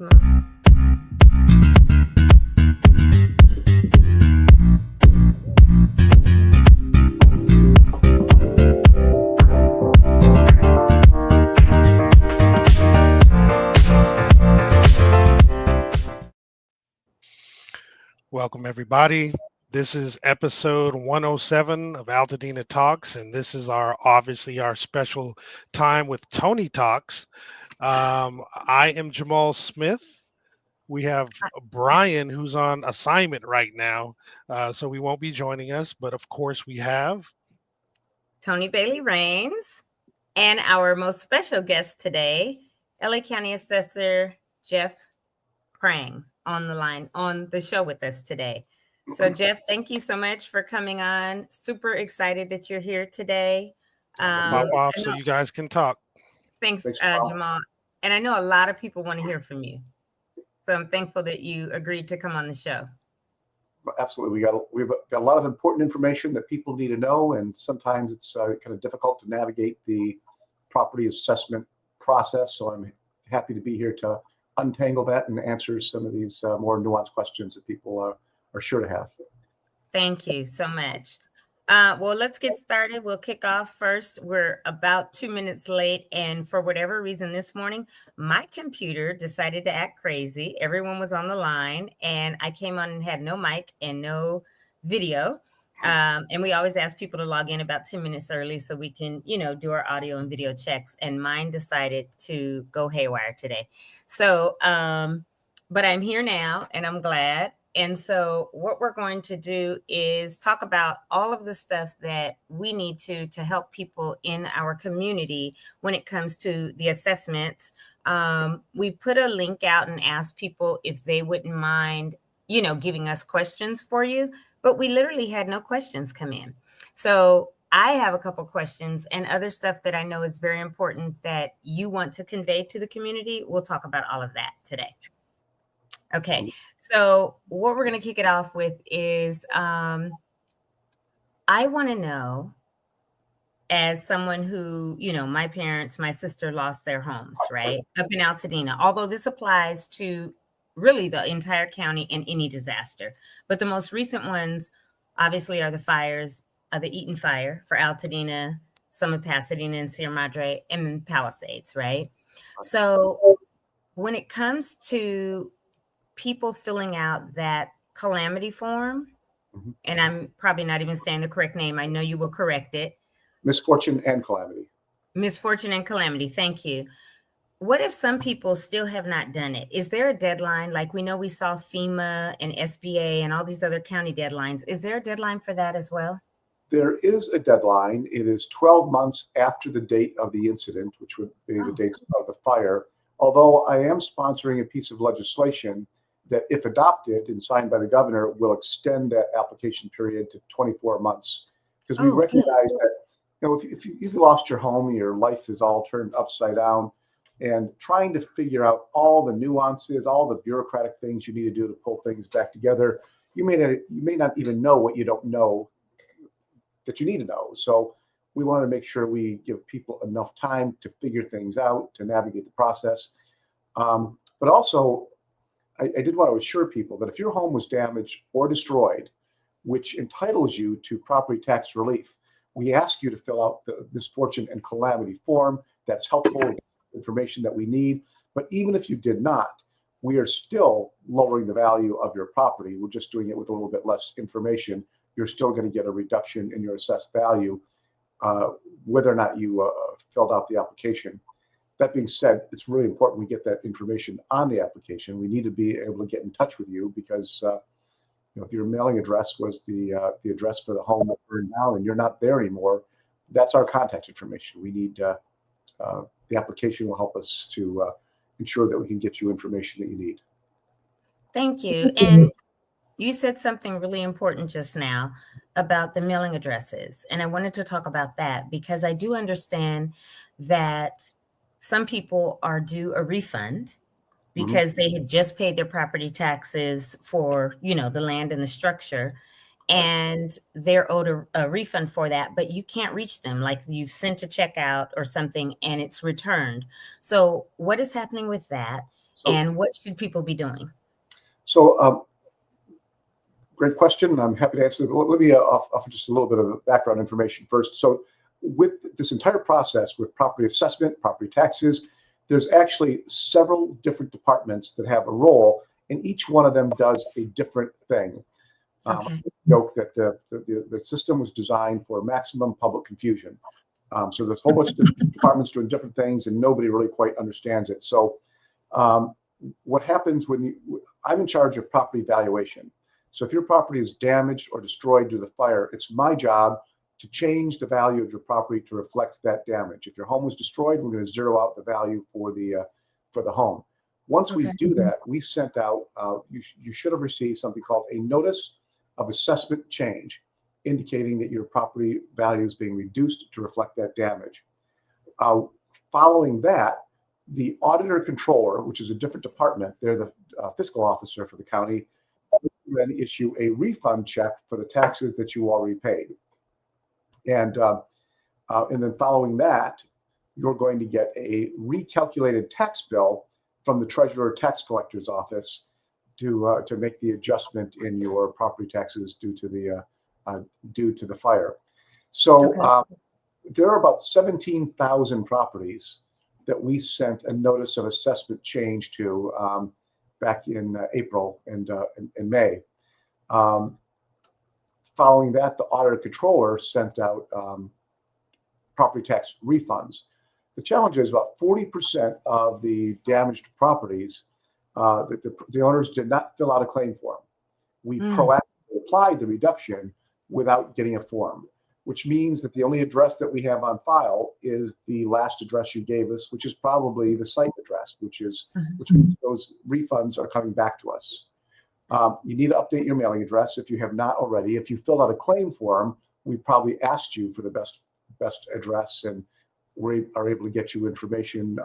Welcome, everybody. This is episode 107 of AltadenaTalks, and this is obviously our special time with Toni Talks. I am Jamal Smith. We have Brian, who's on assignment right now, so we won't be joining us. But of course, we have Toni Bailey Rains, and our most special guest today, LA County Assessor Jeff Prang, on the line on the show with us today. So, Jeff, thank you so much for coming on. Super excited that you're here today. pop off so you guys can talk. Thanks, Jamal. And I know a lot of people want to hear from you. So I'm thankful that you agreed to come on the show. Absolutely. We've got a lot of important information that people need to know, and sometimes it's kind of difficult to navigate the property assessment process. So I'm happy to be here to untangle that and answer some of these more nuanced questions that people are sure to have. Thank you so much. Well, let's get started. We'll kick off first. We're about 2 minutes late, and for whatever reason this morning, my computer decided to act crazy. Everyone was on the line, and I came on and had no mic and no video. And we always ask people to log in about 10 minutes early so we can, do our audio and video checks. And mine decided to go haywire today. So, but I'm here now, and I'm glad. And so what we're going to do is talk about all of the stuff that we need to help people in our community when it comes to the assessments. We put a link out and asked people if they wouldn't mind, giving us questions for you, but we literally had no questions come in. So I have a couple questions and other stuff that I know is very important that you want to convey to the community. We'll talk about all of that today. Okay, so what we're going to kick it off with is I want to know, as someone who, my sister lost their homes, right, up in Altadena, although this applies to really the entire county and any disaster. But the most recent ones, obviously, are the fires, the Eaton fire for Altadena, some of Pasadena and Sierra Madre, and Palisades, right? So when it comes to people filling out that calamity form, and I'm probably not even saying the correct name. I know you will correct it. Misfortune and calamity. Misfortune and calamity. Thank you. What if some people still have not done it? Is there a deadline? Like we know we saw FEMA and SBA and all these other county deadlines. Is there a deadline for that as well? There is a deadline. It is 12 months after the date of the incident, which would be the date of the fire. Although I am sponsoring a piece of legislation that, if adopted and signed by the governor, will extend that application period to 24 months. Because we recognize that, if you've lost your home, your life is all turned upside down, and trying to figure out all the nuances, all the bureaucratic things you need to do to pull things back together, you may not even know what you don't know that you need to know. So we want to make sure we give people enough time to figure things out, to navigate the process. But also, I did want to assure people that if your home was damaged or destroyed, which entitles you to property tax relief, we ask you to fill out the misfortune and calamity form. That's helpful information that we need. But even if you did not, we are still lowering the value of your property. We're just doing it with a little bit less information. You're still going to get a reduction in your assessed value, whether or not you filled out the application. That being said, it's really important we get that information on the application. We need to be able to get in touch with you because if your mailing address was the address for the home that burned down and you're not there anymore, that's our contact information. We need the application will help us to ensure that we can get you information that you need. Thank you. And you said something really important just now about the mailing addresses. And I wanted to talk about that because I do understand that some people are due a refund because they had just paid their property taxes for, the land and the structure, and they're owed a refund for that, but you can't reach them. Like you've sent a check out or something and it's returned. So what is happening with that? And what should people be doing? So, great question. I'm happy to answer it. Let me offer just a little bit of background information first. So with this entire process with property assessment, property taxes, there's actually several different departments that have a role, and each one of them does a different thing. Okay. Joke that the system was designed for maximum public confusion. So there's a whole bunch of different departments doing different things, and nobody really quite understands it. So what happens when I'm in charge of property valuation. So if your property is damaged or destroyed due to the fire, it's my job to change the value of your property to reflect that damage. If your home was destroyed, we're going to zero out the value for the home. Once we do that, we sent out, you should have received something called a notice of assessment change, indicating that your property value is being reduced to reflect that damage. Following that, the auditor controller, which is a different department, they're the fiscal officer for the county, then issue a refund check for the taxes that you already paid. And then following that, you're going to get a recalculated tax bill from the treasurer tax collector's office to make the adjustment in your property taxes due to the fire. So there are about 17,000 properties that we sent a notice of assessment change to back in April and May. Following that, the auditor controller sent out property tax refunds. The challenge is about 40% of the damaged properties that the owners did not fill out a claim form. We proactively applied the reduction without getting a form, which means that the only address that we have on file is the last address you gave us, which is probably the site address, which means those refunds are coming back to us. You need to update your mailing address if you have not already. If you filled out a claim form, we probably asked you for the best address, and we are able to get you information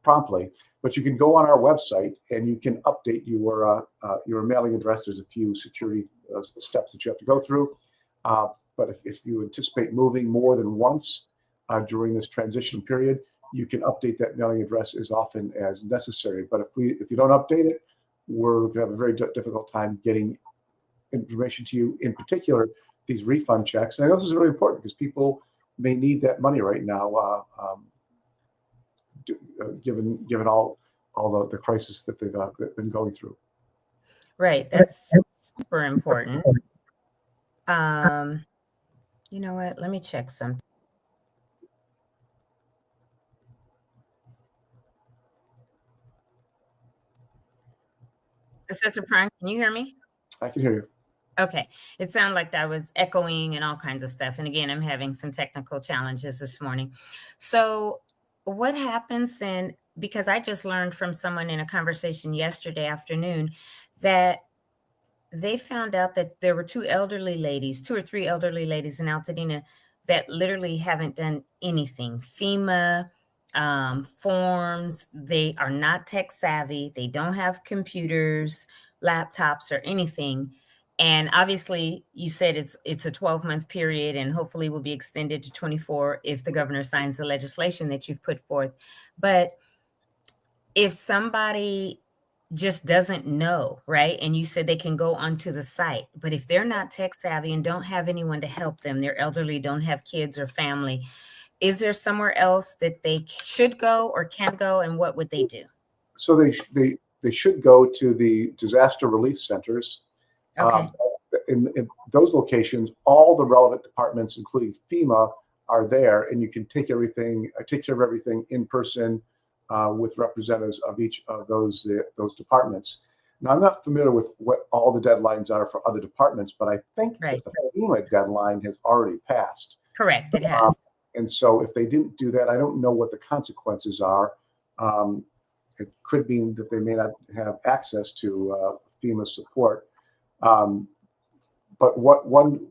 promptly. But you can go on our website and you can update your mailing address. There's a few security steps that you have to go through. But if you anticipate moving more than once during this transition period, you can update that mailing address as often as necessary. But if you don't update it, we're going to have a very difficult time getting information to you, in particular, these refund checks. And I know this is really important because people may need that money right now, given all the crisis that they've been going through. Right. That's super important. You know what? Let me check something. Assessor Prang, can you hear me? I can hear you. Okay. It sounded like I was echoing and all kinds of stuff. And again, I'm having some technical challenges this morning. So what happens then, because I just learned from someone in a conversation yesterday afternoon that they found out that there were two or three elderly ladies in Altadena that literally haven't done anything. FEMA, forms, they are not tech savvy. They don't have computers, laptops, or anything. And obviously, you said it's a 12-month period and hopefully will be extended to 24 if the governor signs the legislation that you've put forth. But if somebody just doesn't know, right? And you said they can go onto the site, but if they're not tech savvy and don't have anyone to help them, they're elderly, don't have kids or family, is there somewhere else that they should go or can go, and what would they do? So they should go to the disaster relief centers. Okay. In those locations, all the relevant departments, including FEMA, are there, and you can take care of everything in person with representatives of each of those departments. Now, I'm not familiar with what all the deadlines are for other departments, but I think that the FEMA deadline has already passed. Correct, it has. And so if they didn't do that, I don't know what the consequences are. It could mean that they may not have access to FEMA support. But one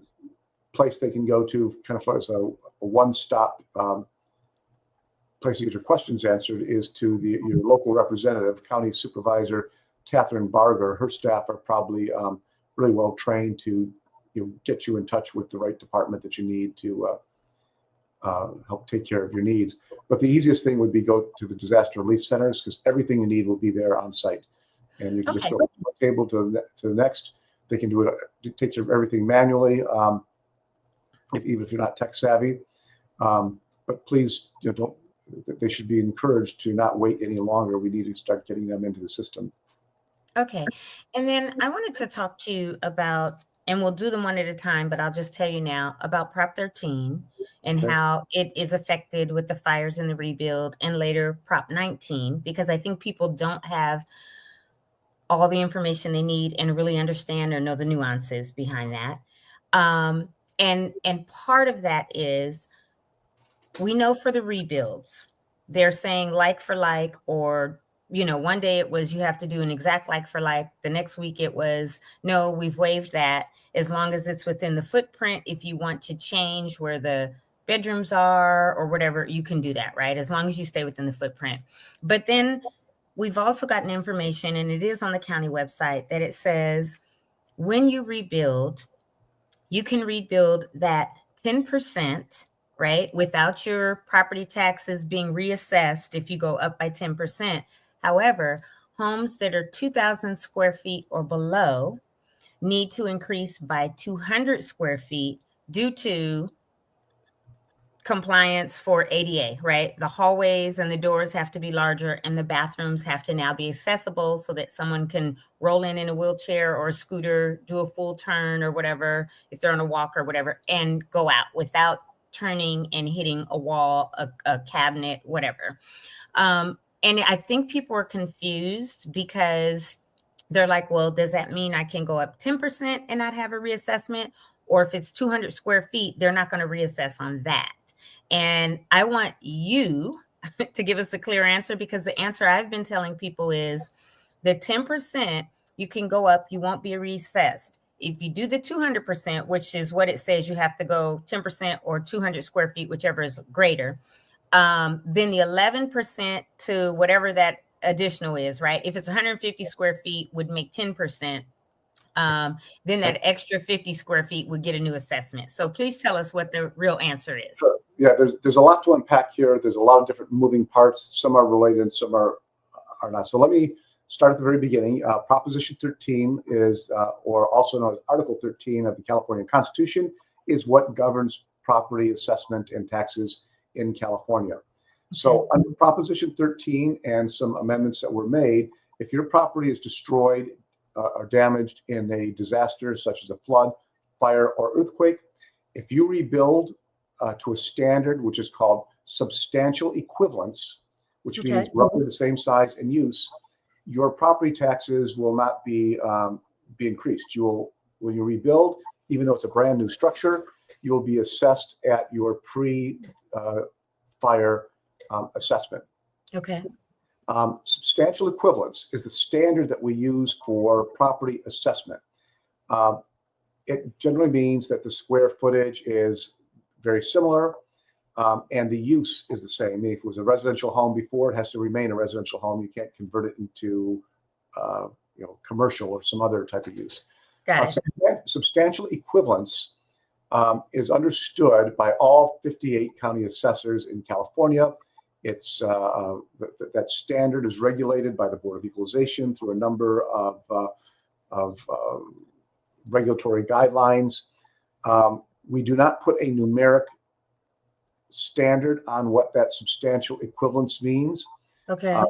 place they can go to kind of as a one-stop place to get your questions answered is to your local representative, County Supervisor Catherine Barger. Her staff are probably really well trained to get you in touch with the right department that you need to help take care of your needs. But the easiest thing would be go to the disaster relief centers, because everything you need will be there on site. And you can just go from one table to the next. They can do it, take care of everything manually, even if you're not tech savvy. But please, don't. They should be encouraged to not wait any longer. We need to start getting them into the system. Okay. And then I wanted to talk to you about, and we'll do them one at a time, but I'll just tell you now about Prop 13 and how it is affected with the fires and the rebuild, and later Prop 19, because I think people don't have all the information they need and really understand or know the nuances behind that. And part of that is, we know for the rebuilds, they're saying like for like, or, one day it was you have to do an exact like for like. The next week it was, no, we've waived that. As long as it's within the footprint, if you want to change where the bedrooms are or whatever, you can do that, right? As long as you stay within the footprint. But then we've also gotten information, and it is on the county website, that it says when you rebuild, you can rebuild that 10%, right? Without your property taxes being reassessed if you go up by 10%. However, homes that are 2,000 square feet or below need to increase by 200 square feet due to compliance for ADA, right? The hallways and the doors have to be larger, and the bathrooms have to now be accessible so that someone can roll in a wheelchair or a scooter, do a full turn or whatever, if they're on a walk or whatever, and go out without turning and hitting a wall, a cabinet, whatever. And I think people are confused because they're like, well, does that mean I can go up 10% and not have a reassessment? Or if it's 200 square feet, they're not going to reassess on that. And I want you to give us a clear answer, because the answer I've been telling people is the 10%, you can go up, you won't be reassessed. If you do the 200%, which is what it says, you have to go 10% or 200 square feet, whichever is greater. Then the 11% to whatever that additional is, right? If it's 150 square feet would make 10%. Then that extra 50 square feet would get a new assessment. So please tell us what the real answer is. Sure. Yeah, there's a lot to unpack here. There's a lot of different moving parts. Some are related and some are not. So let me start at the very beginning. Proposition 13 is, or also known as Article 13 of the California Constitution, is what governs property assessment and taxes in California. So under Proposition 13 and some amendments that were made, if your property is destroyed or damaged in a disaster such as a flood, fire, or earthquake, if you rebuild to a standard which is called substantial equivalence, which means roughly the same size and use, your property taxes will not be increased. When you rebuild, even though it's a brand new structure, you will be assessed at your pre-fire assessment. Okay. Substantial equivalence is the standard that we use for property assessment. It generally means that the square footage is very similar, and the use is the same. If it was a residential home before, it has to remain a residential home. You can't convert it into commercial or some other type of use. Got it. Substantial equivalence is understood by all 58 county assessors in California. It's that standard is regulated by the Board of Equalization through a number of regulatory guidelines. We do not put a numeric standard on what that substantial equivalence means. Okay.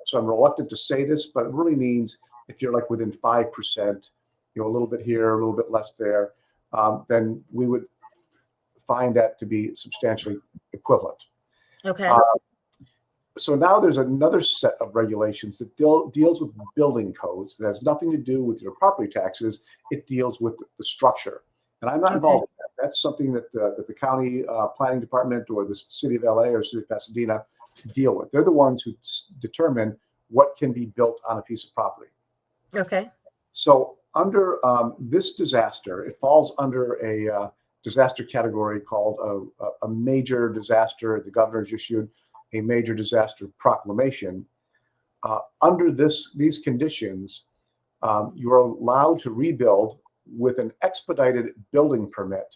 So I'm reluctant to say this, but it really means if you're like within 5%, a little bit here, a little bit less there, then we would find that to be substantially equivalent. Okay. So now there's another set of regulations that deals with building codes that has nothing to do with your property taxes. It deals with the structure. And I'm not involved in that. That's something that the county planning department or the city of LA or city of Pasadena deal with. They're the ones who determine what can be built on a piece of property. Okay. So under this disaster, it falls under a disaster category called a major disaster. The governor's issued a major disaster proclamation. Under these conditions, you are allowed to rebuild with an expedited building permit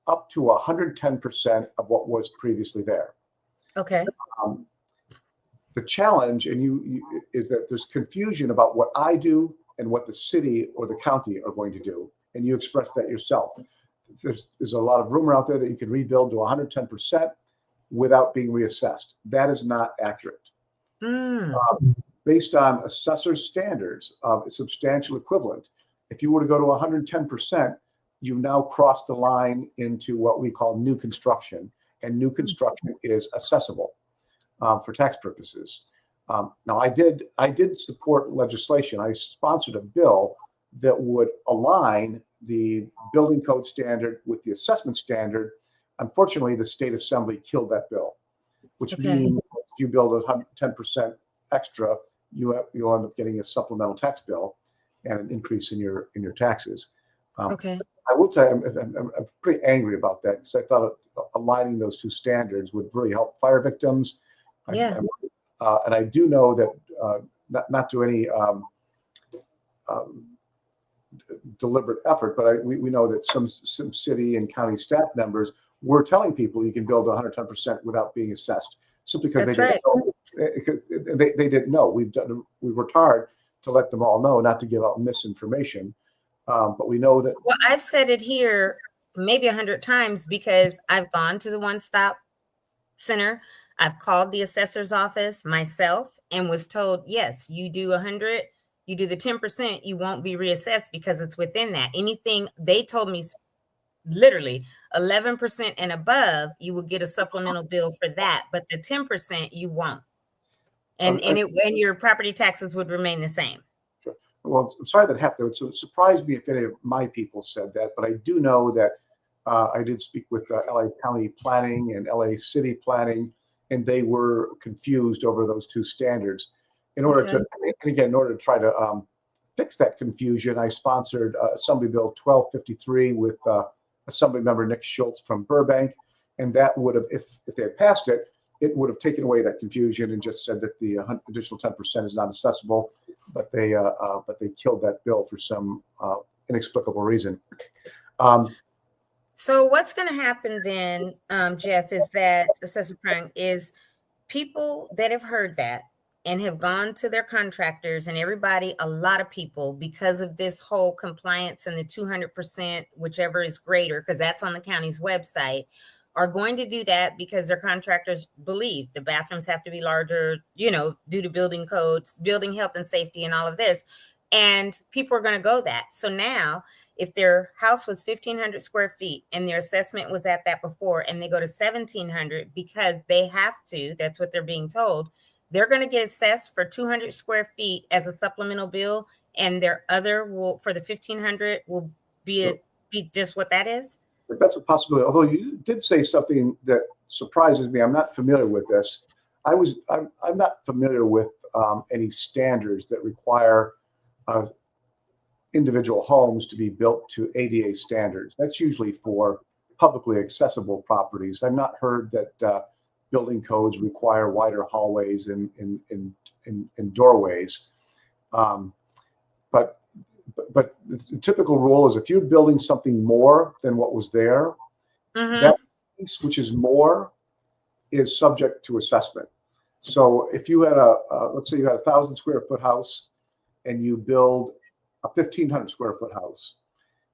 up to 110% of what was previously there. Okay. The challenge is that there's confusion about what I do and what the city or the county are going to do. And you expressed that yourself. There's a lot of rumor out there that you can rebuild to 110% without being reassessed. That is not accurate. Based on assessor standards of a substantial equivalent, if you were to go to 110%, you now cross the line into what we call new construction, and new construction is assessable for tax purposes. Now, I did support legislation. I sponsored a bill that would align the building code standard with the assessment standard. Unfortunately, the state assembly killed that bill, which means if you build 10% extra, you'll end up getting a supplemental tax bill and an increase in your taxes. I will tell you, I'm pretty angry about that because I thought aligning those two standards would really help fire victims. And I do know that not to any deliberate effort, but we know that some city and county staff members were telling people you can build 110% without being assessed, simply because they didn't know. We worked hard to let them all know, not to give out misinformation. But we know that. Well, I've said it here maybe 100 times because I've gone to the one-stop center. I've called the assessor's office myself and was told, yes, you do 100, you do the 10%, you won't be reassessed because it's within that. Anything they told me, literally 11% and above, you will get a supplemental bill for that, but the 10% you won't. And your property taxes would remain the same. Sure. Well, I'm sorry that happened. So it surprised me if any of my people said that, but I do know that I did speak with LA County Planning and LA City Planning, and they were confused over those two standards. In order to try to fix that confusion, I sponsored Assembly Bill 1253 with Assembly Member Nick Schultz from Burbank, and that would have, if they had passed it, it would have taken away that confusion and just said that the additional 10% is not accessible. But they killed that bill for some inexplicable reason. So what's going to happen then, Jeff, is that Assessor Prang, is people that have heard that and have gone to their contractors and everybody, a lot of people, because of this whole compliance and the 200%, whichever is greater, because that's on the county's website, are going to do that because their contractors believe the bathrooms have to be larger, due to building codes, building health and safety and all of this. And people are going to go that. So now, if their house was 1,500 square feet and their assessment was at that before, and they go to 1,700 because they have to, that's what they're being told, they're going to get assessed for 200 square feet as a supplemental bill, and their other will, for the 1,500, will be just what that is? That's a possibility. Although you did say something that surprises me. I'm not familiar with this. I'm not familiar with any standards that require individual homes to be built to ADA standards. That's usually for publicly accessible properties. I've not heard that building codes require wider hallways and doorways. But the typical rule is if you're building something more than what was there, that piece which is more is subject to assessment. So if you had let's say you had 1,000 square foot house and you build a 1,500 square foot house,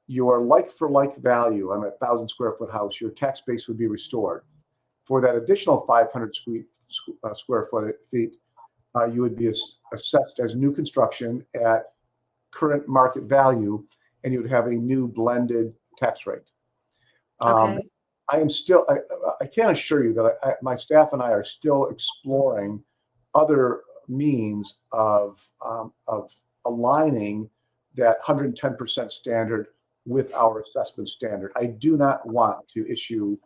your like for like value on a 1,000 square foot house, your tax base would be restored. For that additional 500 square feet, you would be assessed as new construction at current market value, and you would have a new blended tax rate. I can't assure you that my staff and I are still exploring other means of aligning that 110% standard with our assessment standard. I do not want to issue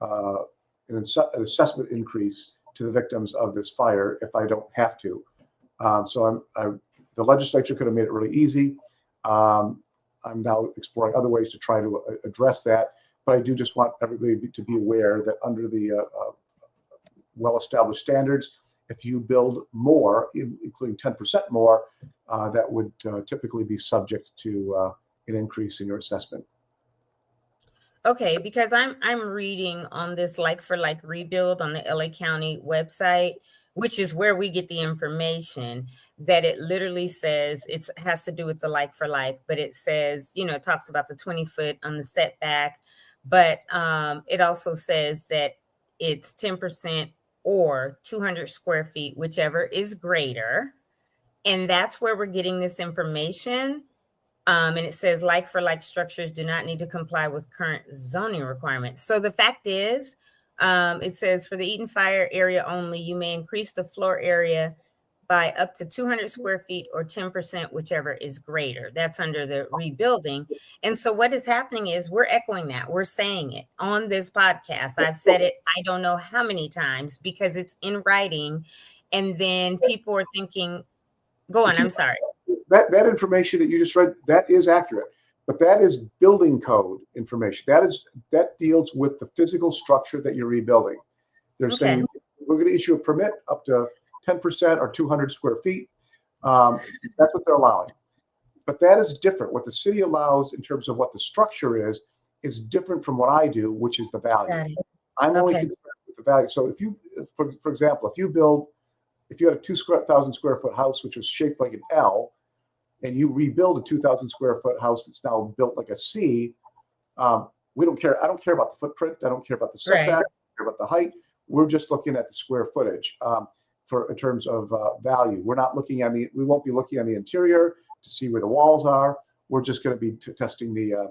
an assessment increase to the victims of this fire if I don't have to. The legislature could have made it really easy. I'm now exploring other ways to try to address that, but I do just want everybody to be aware that under the well-established standards, if you build more, including 10% more, that would typically be subject to an increase in your assessment. Okay, because I'm reading on this like for like rebuild on the LA County website, which is where we get the information, that it literally says it has to do with the like for like, but it says, it talks about the 20 foot on the setback, but it also says that it's 10% or 200 square feet, whichever is greater. And that's where we're getting this information. And it says like for like structures do not need to comply with current zoning requirements. So the fact is, it says for the Eaton Fire area only, you may increase the floor area by up to 200 square feet or 10%, whichever is greater. That's under the rebuilding. And so what is happening is we're echoing that. We're saying it on this podcast. I've said it, I don't know how many times, because it's in writing. And then people are thinking, go on, I'm sorry. That information that you just read, that is accurate, but that is building code information. That deals with the physical structure that you're rebuilding. They're saying we're going to issue a permit up to 10% or 200 square feet. That's what they're allowing. But that is different. What the city allows in terms of what the structure is different from what I do, which is the value. I'm only concerned with the value. So if you, for example, if you had a 2,000 square foot house, which was shaped like an L, and you rebuild a 2,000 square foot house that's now built like a C, we don't care. I don't care about the footprint. I don't care about the setback. I don't care about the height. We're just looking at the square footage in terms of value. We're not looking at we won't be looking at the interior to see where the walls are. We're just going to be testing the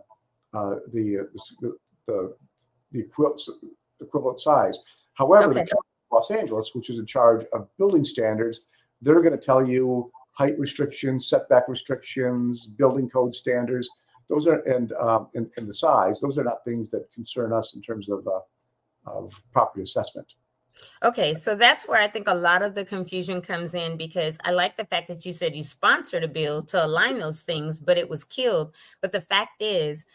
equivalent size. However, the County of Los Angeles, which is in charge of building standards, they're going to tell you height restrictions, setback restrictions, building code standards. Those are and the size. Those are not things that concern us in terms of property assessment. Okay, so that's where I think a lot of the confusion comes in, because I like the fact that you said you sponsored a bill to align those things, but it was killed. But the fact is,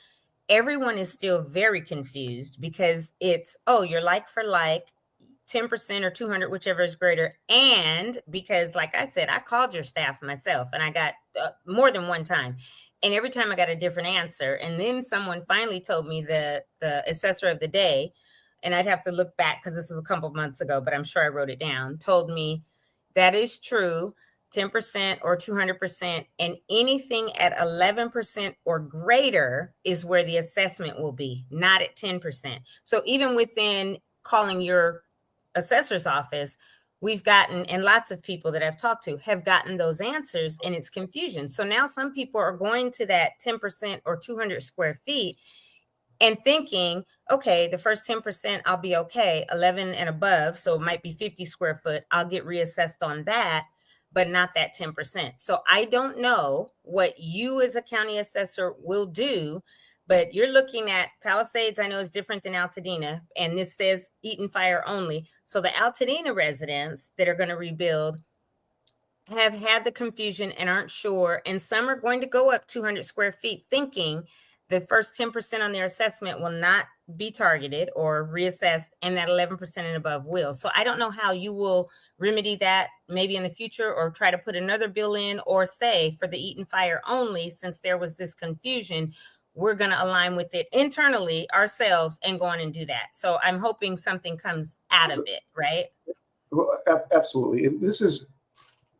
everyone is still very confused, because it's, you're like for like 10% or 200, whichever is greater. And because, like I said, I called your staff myself, and I got more than one time. And every time I got a different answer. And then someone finally told me the assessor of the day, and I'd have to look back because this is a couple months ago, but I'm sure I wrote it down, told me that is true, 10% or 200%, and anything at 11% or greater is where the assessment will be, not at 10%. So even within calling your assessor's office, we've gotten, and lots of people that I've talked to have gotten those answers, and it's confusion. So now some people are going to that 10% or 200 square feet and thinking, okay, the first 10%, I'll be okay, 11 and above. So it might be 50 square foot. I'll get reassessed on that, but not that 10%. So I don't know what you as a county assessor will do, but you're looking at Palisades, I know is different than Altadena, and this says Eaton Fire only. So the Altadena residents that are going to rebuild have had the confusion and aren't sure. And some are going to go up 200 square feet thinking the first 10% on their assessment will not be targeted or reassessed, and that 11% and above will. So I don't know how you will remedy that maybe in the future, or try to put another bill in, or say for the Eaton Fire only, since there was this confusion, we're going to align with it internally ourselves and go on and do that. So I'm hoping something comes out of it, right? Well, absolutely. And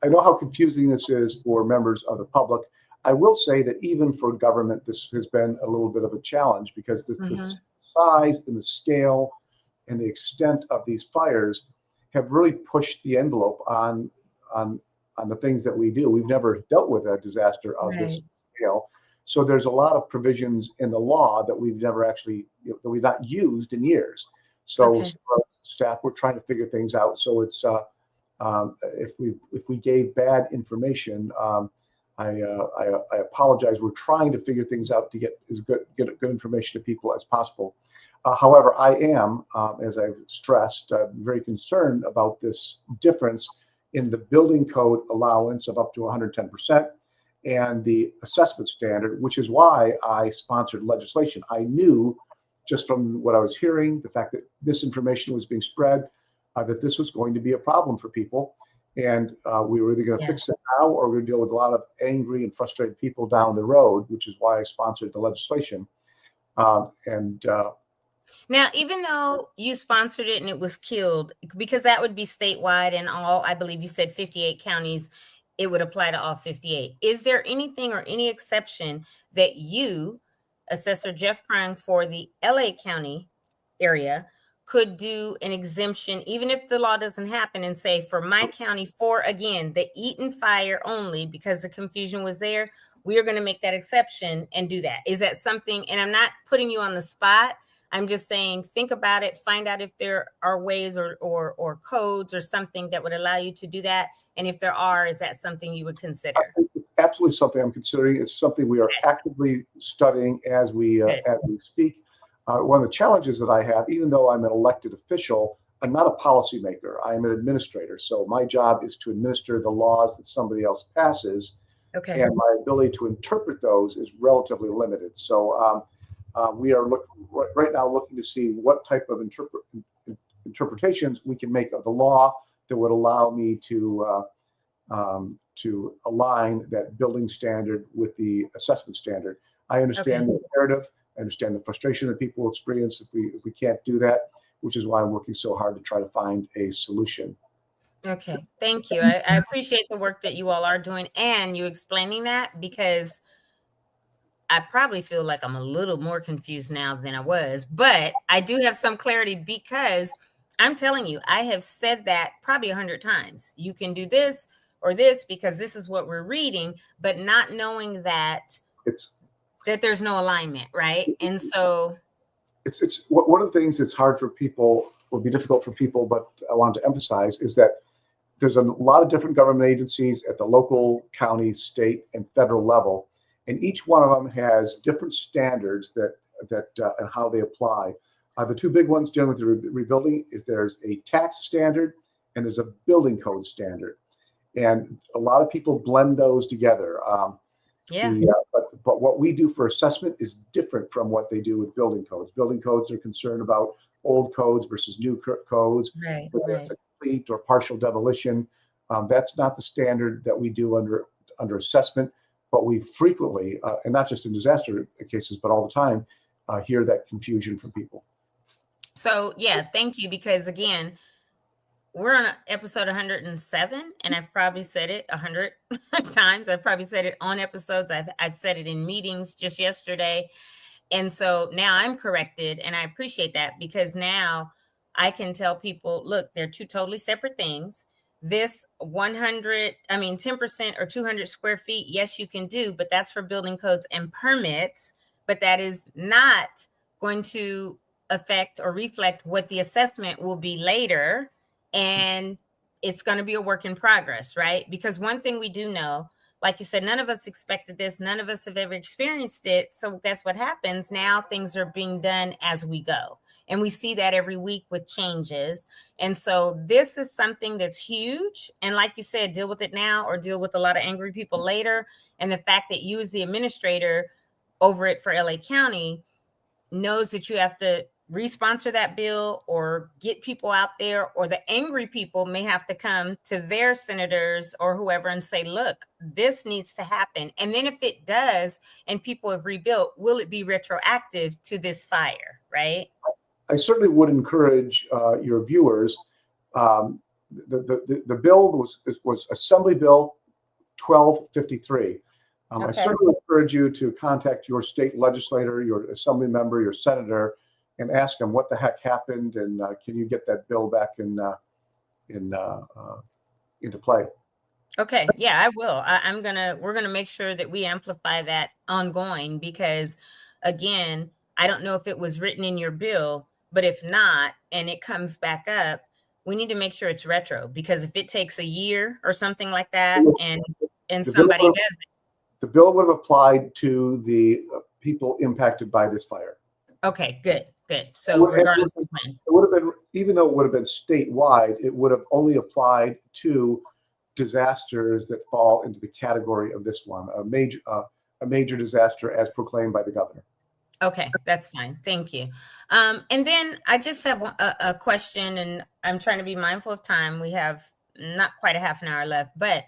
I know how confusing this is for members of the public. I will say that even for government, this has been a little bit of a challenge, because the size and the scale and the extent of these fires have really pushed the envelope on the things that we do. We've never dealt with a disaster of this scale. So there's a lot of provisions in the law that we've never actually, that we've not used in years. So staff, we're trying to figure things out. So it's, if we gave bad information, I apologize. We're trying to figure things out to get good information to people as possible. However, I am, as I've stressed, very concerned about this difference in the building code allowance of up to 110% and the assessment standard, which is why I sponsored legislation. I knew just from what I was hearing, the fact that this information was being spread, that this was going to be a problem for people. And we were either going to fix it now, or we're going to deal with a lot of angry and frustrated people down the road, which is why I sponsored the legislation. And Now, even though you sponsored it and it was killed, because that would be statewide and all, I believe you said 58 counties, it would apply to all 58. Is there anything or any exception that you, Assessor Jeff Prang, for the LA County area, could do an exemption, even if the law doesn't happen, and say for my county, for again, the Eaton fire only, because the confusion was there, we are going to make that exception and do that? Is that something, and I'm not putting you on the spot, I'm just saying, think about it, find out if there are ways or codes or something that would allow you to do that. And if there are, is that something you would consider? It's absolutely something I'm considering. It's something we are actively studying as we speak. One of the challenges that I have, even though I'm an elected official, I'm not a policymaker. I am an administrator. So my job is to administer the laws that somebody else passes. Okay. And my ability to interpret those is relatively limited. So we are right now looking to see what type of interpretations we can make of the law that would allow me to align that building standard with the assessment standard. I understand the narrative. I understand the frustration that people experience if we can't do that, which is why I'm working so hard to try to find a solution. Okay, thank you. I appreciate the work that you all are doing and you explaining that, because I probably feel like I'm a little more confused now than I was, but I do have some clarity, because I'm telling you, I have said that probably 100 times. You can do this or this because this is what we're reading, but not knowing that there's no alignment, right? And so it's one of the things that's hard for people, would be difficult for people, but I wanted to emphasize is that there's a lot of different government agencies at the local, county, state, and federal level, and each one of them has different standards that and how they apply. The two big ones dealing with the rebuilding is there's a tax standard and there's a building code standard, and a lot of people blend those together. But what we do for assessment is different from what they do with building codes. Building codes are concerned about old codes versus new codes, right. complete or partial demolition. That's not the standard that we do under assessment, but we frequently, and not just in disaster cases, but all the time, hear that confusion from people. So yeah, thank you, because again, we're on episode 107, and I've probably said it 100 times. I've probably said it on episodes. I've said it in meetings just yesterday. And so now I'm corrected, and I appreciate that, because now I can tell people, look, they're two totally separate things. This 10% or 200 square feet, yes, you can do, but that's for building codes and permits, but that is not going to affect or reflect what the assessment will be later. And it's going to be a work in progress, right? Because one thing we do know, like you said, none of us expected this. None of us have ever experienced it. So guess what happens? Now things are being done as we go. And we see that every week with changes. And so this is something that's huge. And like you said, deal with it now or deal with a lot of angry people later. And the fact that you as the administrator over it for LA County knows that you have to re-sponsor that bill or get people out there, or the angry people may have to come to their senators or whoever and say, look, this needs to happen. And then if it does and people have rebuilt, will it be retroactive to this fire, right? I certainly would encourage your viewers. The bill was Assembly Bill 1253. I certainly encourage you to contact your state legislator, your assembly member, your senator, and ask them what the heck happened, and can you get that bill back into play? Okay, yeah, I will. We're gonna make sure that we amplify that ongoing, because again, I don't know if it was written in your bill, but if not, and it comes back up, we need to make sure it's retro, because if it takes a year or something like that, and somebody does it. The bill would have applied to the people impacted by this fire. Okay, good. So regardless of when. It would have been, even though it would have been statewide, it would have only applied to disasters that fall into the category of this one, a major disaster as proclaimed by the governor. Okay, that's fine. Thank you. And then I just have a question, and I'm trying to be mindful of time. We have not quite a half an hour left, but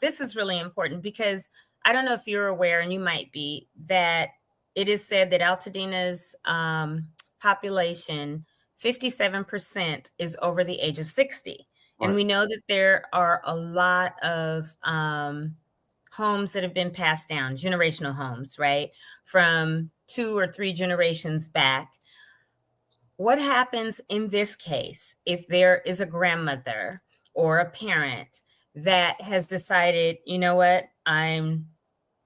this is really important, because I don't know if you're aware, and you might be, that it is said that Altadena's population, 57% is over the age of 60. And Right. we know that there are a lot of homes that have been passed down, generational homes, right? From 2 or 3 generations back. What happens in this case if there is a grandmother or a parent that has decided, you know what, I'm,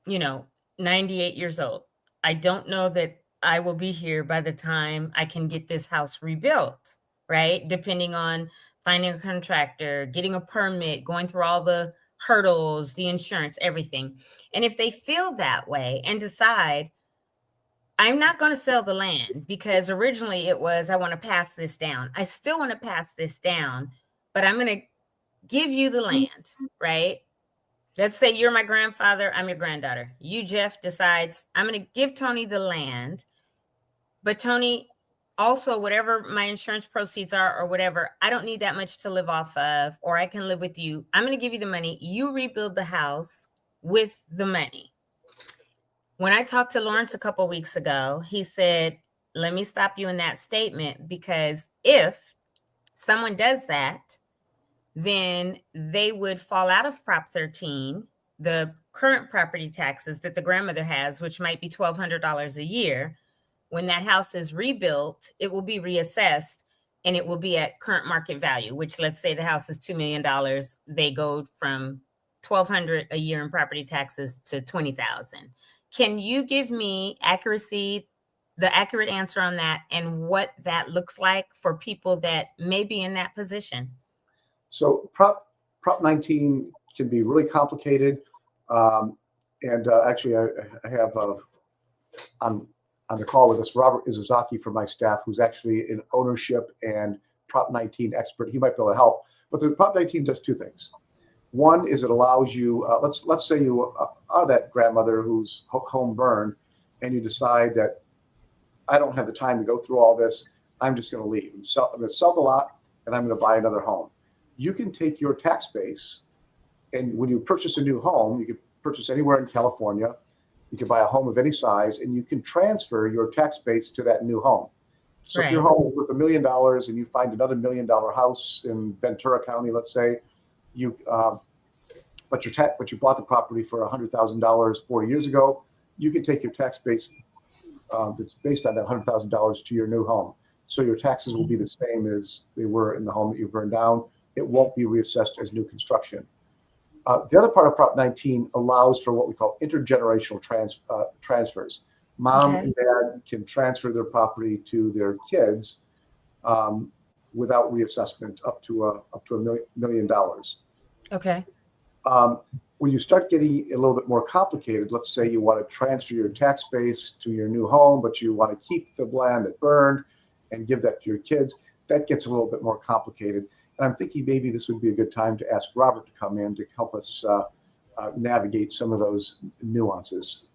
98 years old. I don't know that I will be here by the time I can get this house rebuilt, right? Depending on finding a contractor, getting a permit, going through all the hurdles, the insurance, everything. And if they feel that way and decide, I'm not going to sell the land because originally it was, I want to pass this down. I still want to pass this down, but I'm going to give you the land, right? Let's say you're my grandfather, I'm your granddaughter. You, Jeff, decides I'm going to give Toni the land, but Toni, also whatever my insurance proceeds are or whatever, I don't need that much to live off of, or I can live with you. I'm going to give you the money. You rebuild the house with the money. When I talked to Lawrence a couple of weeks ago, he said, let me stop you in that statement, because if someone does that, then they would fall out of Prop 13, the current property taxes that the grandmother has, which might be $1,200 a year. When that house is rebuilt, it will be reassessed and it will be at current market value, which, let's say the house is $2 million. They go from $1,200 a year in property taxes to $20,000. Can you give me the accurate answer on that, and what that looks like for people that may be in that position? So Prop 19 can be really complicated. Actually, I have on the call with us Robert Izazaki from my staff, who's actually an ownership and Prop 19 expert. He might be able to help. But the Prop 19 does 2 things. One is it allows you, let's say you are that grandmother whose home burned, and you decide that I don't have the time to go through all this. I'm just going to leave. I'm going to sell the lot, and I'm going to buy another home. You can take your tax base, and when you purchase a new home, you can purchase anywhere in California. You can buy a home of any size, and you can transfer your tax base to that new home. So if your home is worth $1 million and you find another $1 million house in Ventura County, let's say, but you bought the property for $100,000 40 years ago, you can take your tax base that's based on that $100,000 to your new home. So your taxes will be the same as they were in the home that you burned down. It won't be reassessed as new construction. The other part of Prop 19 allows for what we call intergenerational transfers. Mom and dad can transfer their property to their kids without reassessment up to $1 million. Okay. When you start getting a little bit more complicated, let's say you want to transfer your tax base to your new home, but you want to keep the land that burned and give that to your kids, that gets a little bit more complicated. And I'm thinking maybe this would be a good time to ask Robert to come in to help us navigate some of those nuances.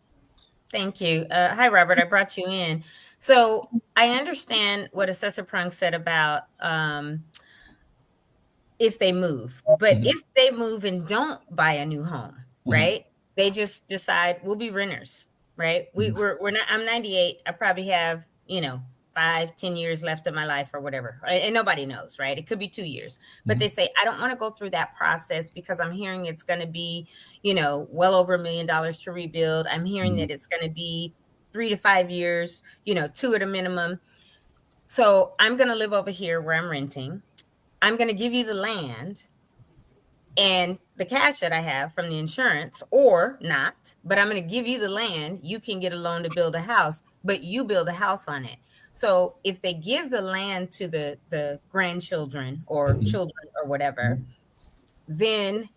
Thank you. Hi, Robert. I brought you in. So I understand what Assessor Prang said about if they move, but if they move and don't buy a new home, right? They just decide we'll be renters, right? We're not. I'm 98. I probably have 5-10 years left of my life or whatever, and nobody knows, right? It could be 2 years, but they say I don't want to go through that process because I'm hearing it's going to be well over $1 million to rebuild. I'm hearing that it's going to be 3 to 5 years, 2 at a minimum. So I'm going to live over here where I'm renting. I'm going to give you the land and the cash that I have from the insurance, or not, but I'm going to give you the land. You can get a loan to build a house, but you build a house on it. So if they give the land to the grandchildren or children or whatever, then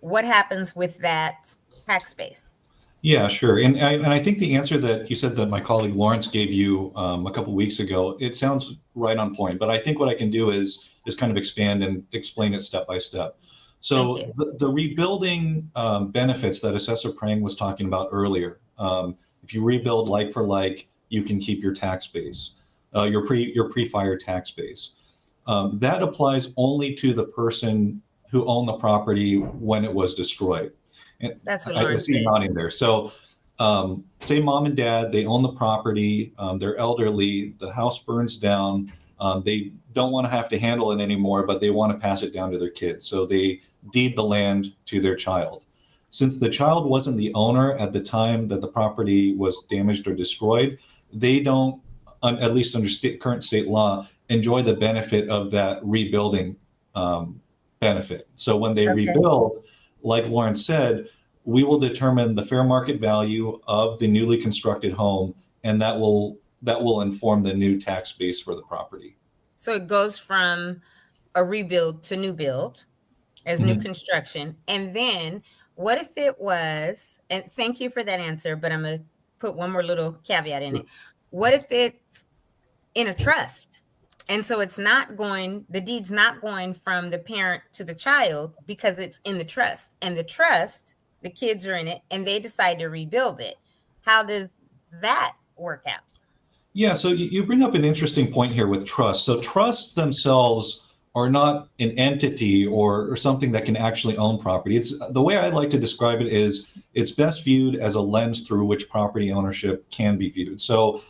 what happens with that tax base? Yeah, sure. And I think the answer that you said that my colleague Lawrence gave you a couple of weeks ago, it sounds right on point. But I think what I can do is kind of expand and explain it step by step. So the rebuilding benefits that Assessor Prang was talking about earlier, if you rebuild like for like, you can keep your tax base, your pre-fire tax base. That applies only to the person who owned the property when it was destroyed. And that's what I see you nodding there. So say mom and dad, they own the property, they're elderly, the house burns down, they don't want to have to handle it anymore, but they want to pass it down to their kids. So they deed the land to their child. Since the child wasn't the owner at the time that the property was damaged or destroyed, they don't, at least under current state law, enjoy the benefit of that rebuilding benefit. So when they rebuild, like Lauren said, we will determine the fair market value of the newly constructed home, and that will inform the new tax base for the property. So it goes from a rebuild to new build as new construction. And then what if it was, and thank you for that answer, but I'm going to put one more little caveat in it. What if it's in a trust? And so it's not going, the deed's not going from the parent to the child because it's in the trust. And the trust, the kids are in it and they decide to rebuild it. How does that work out? Yeah, so you bring up an interesting point here with trusts. So trusts themselves are not an entity or something that can actually own property. It's the way I like to describe it is it's best viewed as a lens through which property ownership can be viewed. So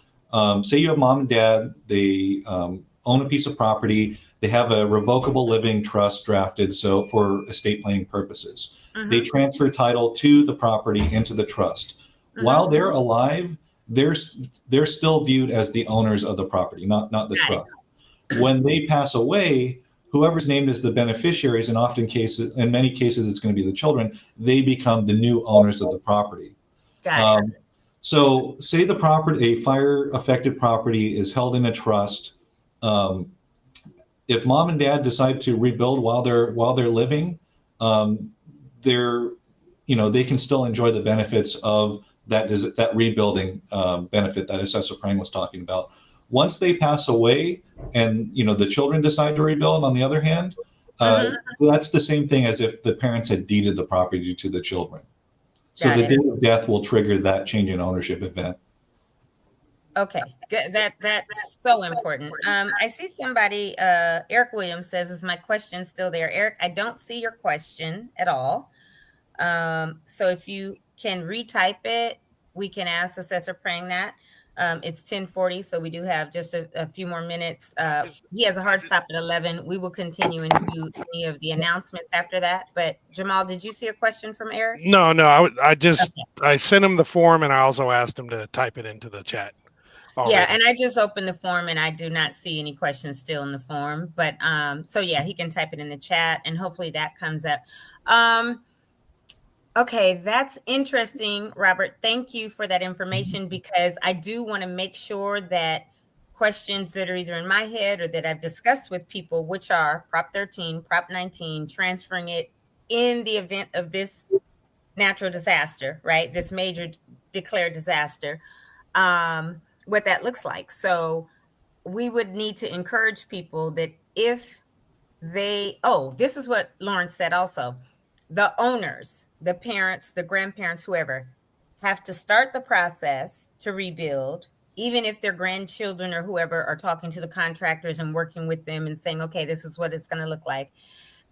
say you have mom and dad, they own a piece of property, they have a revocable living trust drafted so for estate planning purposes. They transfer title to the property into the trust. While they're alive, they're still viewed as the owners of the property, not the trust. When they pass away, whoever's named as the beneficiaries, in many cases it's going to be the children, they become the new owners of the property. So say the property, a fire affected property is held in a trust. If mom and dad decide to rebuild while they're living, they can still enjoy the benefits of that rebuilding benefit that Assessor Prang was talking about. Once they pass away and the children decide to rebuild, on the other hand, that's the same thing as if the parents had deeded the property to the children. So the date of death will trigger that change in ownership event. Okay, good. That's so important. I see somebody, Eric Williams says, is my question still there? Eric, I don't see your question at all. So if you can retype it, we can ask Assessor Prang that. It's 10:40, so we do have just a few more minutes. He has a hard stop at 11. We will continue and do any of the announcements after that. But Jamal, did you see a question from Eric? No, I sent him the form and I also asked him to type it into the chat. Already. Yeah, and I just opened the form and I do not see any questions still in the form. But so yeah, he can type it in the chat and hopefully that comes up. Okay, that's interesting, Robert. Thank you for that information because I do want to make sure that questions that are either in my head or that I've discussed with people, which are Prop 13, Prop 19, transferring it in the event of this natural disaster, right? This major declared disaster, what that looks like. So we would need to encourage people that if this is what Lawrence said also. The owners, the parents, the grandparents, whoever, have to start the process to rebuild, even if their grandchildren or whoever are talking to the contractors and working with them and saying, okay, this is what it's going to look like.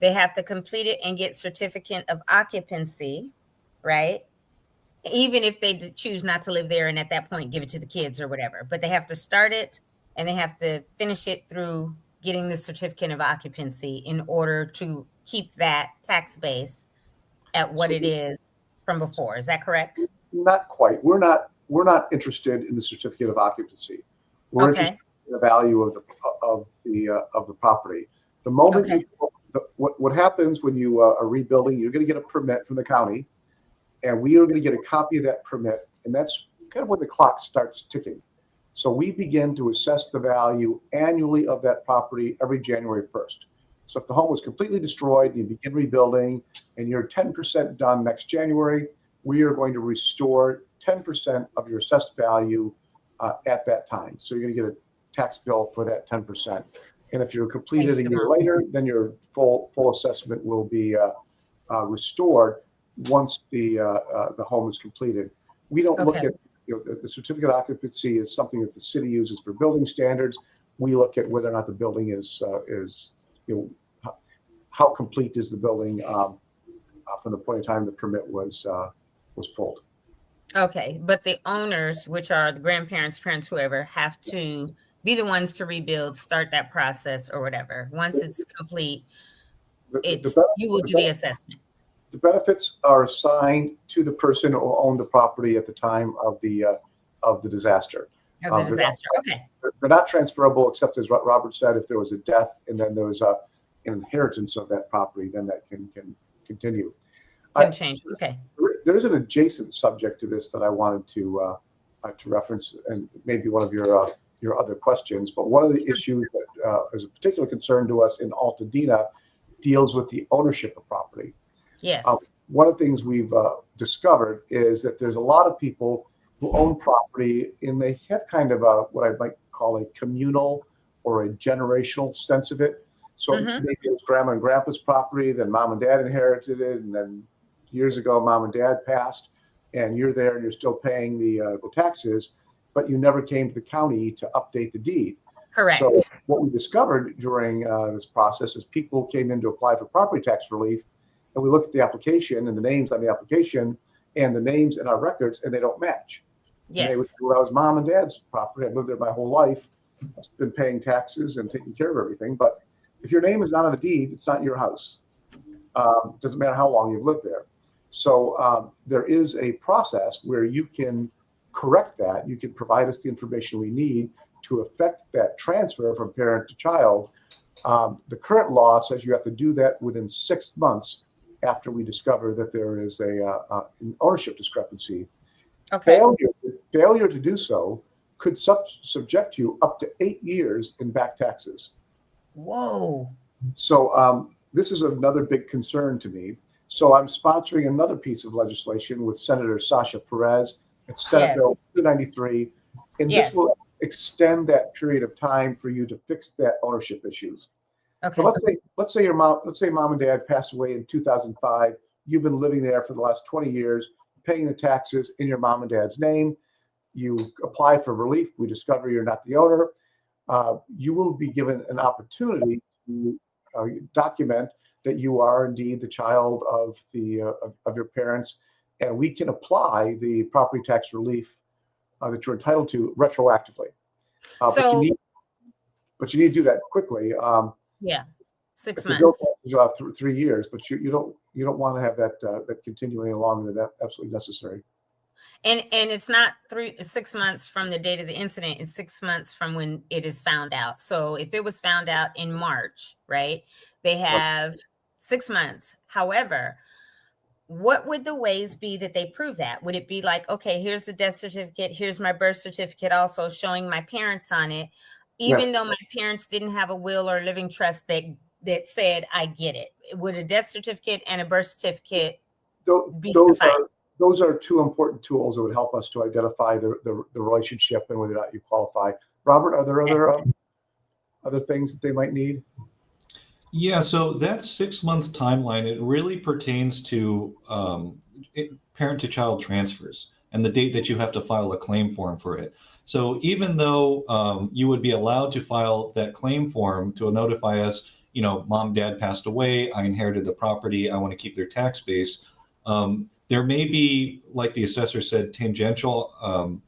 They have to complete it and get certificate of occupancy, right? Even if they choose not to live there and at that point give it to the kids or whatever. But they have to start it and they have to finish it through getting the certificate of occupancy in order to keep that tax base at what it is from before. Is that correct? Not quite. We're not interested in the certificate of occupancy. We're interested in the value of the property. The moment what happens when you are rebuilding, you're going to get a permit from the county, and we are going to get a copy of that permit, and that's kind of when the clock starts ticking. So we begin to assess the value annually of that property every January 1st. So if the home was completely destroyed, you begin rebuilding, and you're 10% done next January, we are going to restore 10% of your assessed value at that time. So you're going to get a tax bill for that 10%. And if you're completed a year later, then your full assessment will be restored once the home is completed. We don't look at the certificate of occupancy is something that the city uses for building standards. We look at whether or not the building is how complete is the building from the point in time the permit was pulled. Okay, but the owners, which are the grandparents, parents, whoever, have to be the ones to rebuild, start that process or whatever. Once it's complete, you will do the assessment. The benefits are assigned to the person who owned the property at the time of the disaster. Of the disaster. Okay. They're not transferable, except as Robert said, if there was a death and then there was an inheritance of that property, then that can continue. Can change. Okay. There is an adjacent subject to this that I wanted to reference, and maybe one of your other questions. But one of the issues that is a particular concern to us in Altadena deals with the ownership of property. Yes. One of the things we've discovered is that there's a lot of people who own property, and they have kind of what I might call a communal or a generational sense of it. So maybe it was grandma and grandpa's property, then mom and dad inherited it, and then years ago mom and dad passed, and you're there and you're still paying the taxes, but you never came to the county to update the deed. Correct. So what we discovered during this process is people came in to apply for property tax relief, and we looked at the application and the names on the application and the names in our records, and they don't match. Yes. And they would say, well, that was mom and dad's property. I've lived there my whole life. I've been paying taxes and taking care of everything. But if your name is not on the deed, it's not your house. It doesn't matter how long you've lived there. So there is a process where you can correct that. You can provide us the information we need to effect that transfer from parent to child. The current law says you have to do that within 6 months after we discover that there is an ownership discrepancy. Okay. Failure to do so could subject you up to 8 years in back taxes. Whoa. So this is another big concern to me. So I'm sponsoring another piece of legislation with Senator Sasha Perez. It's Senate Bill 293, and this will extend that period of time for you to fix that ownership issues. Okay. So let's say mom and dad passed away in 2005. You've been living there for the last 20 years, paying the taxes in your mom and dad's name. You apply for relief. We discover you're not the owner. You will be given an opportunity to document that you are indeed the child of your parents, and we can apply the property tax relief that you're entitled to retroactively. But you need to do that quickly. 6 months. You'll have 3 years, but you don't want to have that continue any longer than that absolutely necessary. And it's not 6 months from the date of the incident. It's 6 months from when it is found out. So if it was found out in March, right, they have 6 months. However, what would the ways be that they prove that? Would it be like, okay, here's the death certificate, here's my birth certificate also showing my parents on it, even though my parents didn't have a will or living trust that said, I get it? Would a death certificate and a birth certificate be sufficient? Those are two important tools that would help us to identify the relationship and whether or not you qualify. Robert, are there other things that they might need? Yeah, so that 6 month timeline, it really pertains to parent to child transfers and the date that you have to file a claim form for it. So even though you would be allowed to file that claim form to notify us, mom, dad passed away, I inherited the property, I want to keep their tax base. There may be, like the assessor said, tangential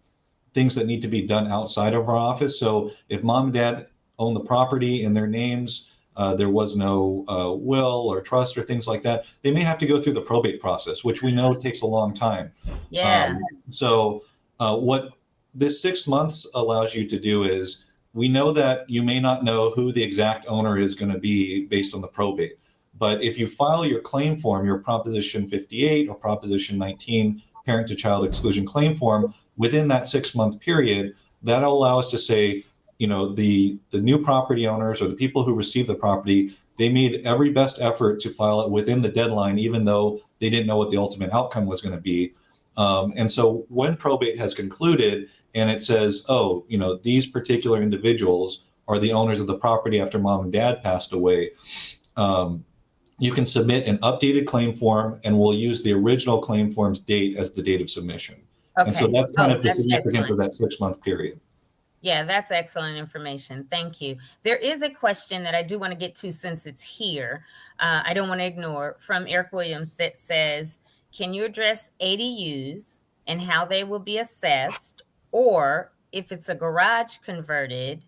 things that need to be done outside of our office. So if mom and dad own the property in their names, there was no will or trust or things like that, they may have to go through the probate process, which we know takes a long time. Yeah. So what this 6 months allows you to do is, we know that you may not know who the exact owner is going to be based on the probate. But if you file your claim form, your Proposition 58 or Proposition 19 parent to child exclusion claim form, within that 6 month period, that'll allow us to say, the new property owners or the people who received the property, they made every best effort to file it within the deadline, even though they didn't know what the ultimate outcome was going to be. And so when probate has concluded and it says, these particular individuals are the owners of the property after mom and dad passed away, you can submit an updated claim form, and we'll use the original claim form's date as the date of submission. Okay. And so that's kind of the significance excellent. of that 6 month period. Yeah, that's excellent information. Thank you. There is a question that I do want to get to since it's here. I don't want to ignore, from Eric Williams, that says, can you address ADUs and how they will be assessed, or if it's a garage converted,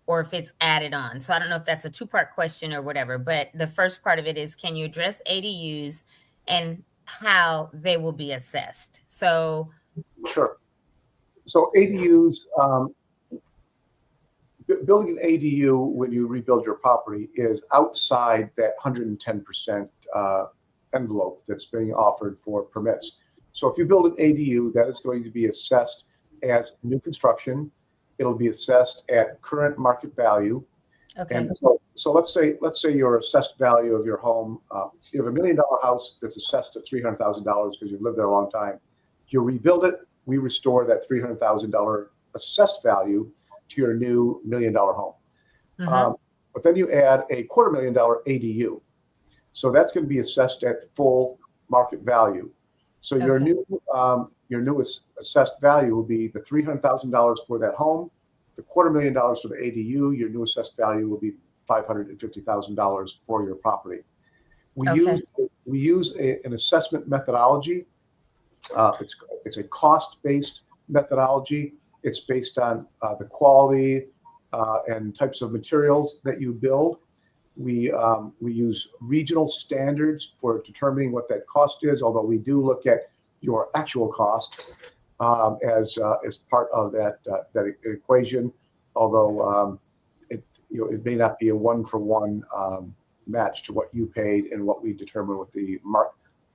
or if it's added on. So I don't know if that's a two-part question or whatever, but the first part of it is, can you address ADUs and how they will be assessed? So Sure. So ADUs, building an ADU when you rebuild your property is outside that 110% envelope that's being offered for permits. So if you build an ADU, that is going to be assessed as new construction. It'll be assessed at current market value. okay. And so let's say your assessed value of your home, you have $1 million house that's assessed at $300,000 because you've lived there a long time. You rebuild it, we restore that $300,000 assessed value to your new $1 million home. But then you add a $250,000 ADU. So that's going to be assessed at full market value. So your new assessed value will be the $300,000 for that home, the $250,000 for the ADU. Your new assessed value will be $550,000 for your property. We use an assessment methodology. It's a cost-based methodology. It's based on the quality and types of materials that you build. We use regional standards for determining what that cost is, although we do look at your actual cost as part of that equation. Although it may not be a one-for-one match to what you paid and what we determine what the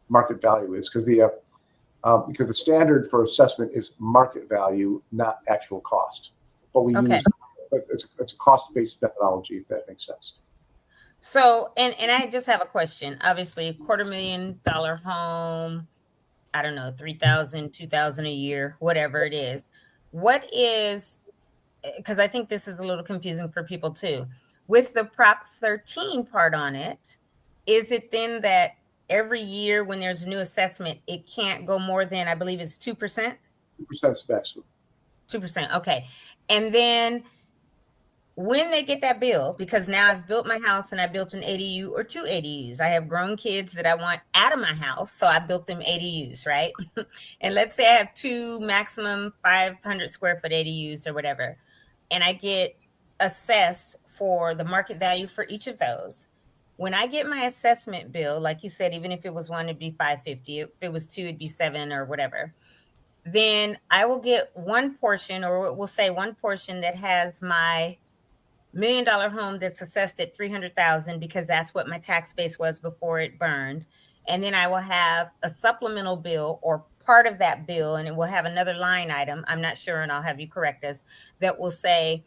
market value is, because the standard for assessment is market value, not actual cost. But we use it's a cost-based methodology, if that makes sense. So, and I just have a question. Obviously, $250,000 home, I don't know, $3,000, $2,000 a year, whatever it is. What is, because I think this is a little confusing for people too. With the Prop 13 part on it, is it then that every year when there's a new assessment, it can't go more than, I believe it's 2%? 2% is maximum. 2%, okay. And then when they get that bill, because now I've built my house and I built an ADU or 2 ADUs. I have grown kids that I want out of my house, so I built them ADUs, right? And let's say I have 2 maximum 500 square foot ADUs or whatever, and I get assessed for the market value for each of those. When I get my assessment bill, like you said, even if it was 1, it'd be $550. If it was 2, it'd be $7 or whatever. Then I will get one portion, or we'll say one portion that has my $1 million home that's assessed at $300,000 because that's what my tax base was before it burned. And then I will have a supplemental bill or part of that bill, and it will have another line item. I'm not sure, and I'll have you correct us, that will say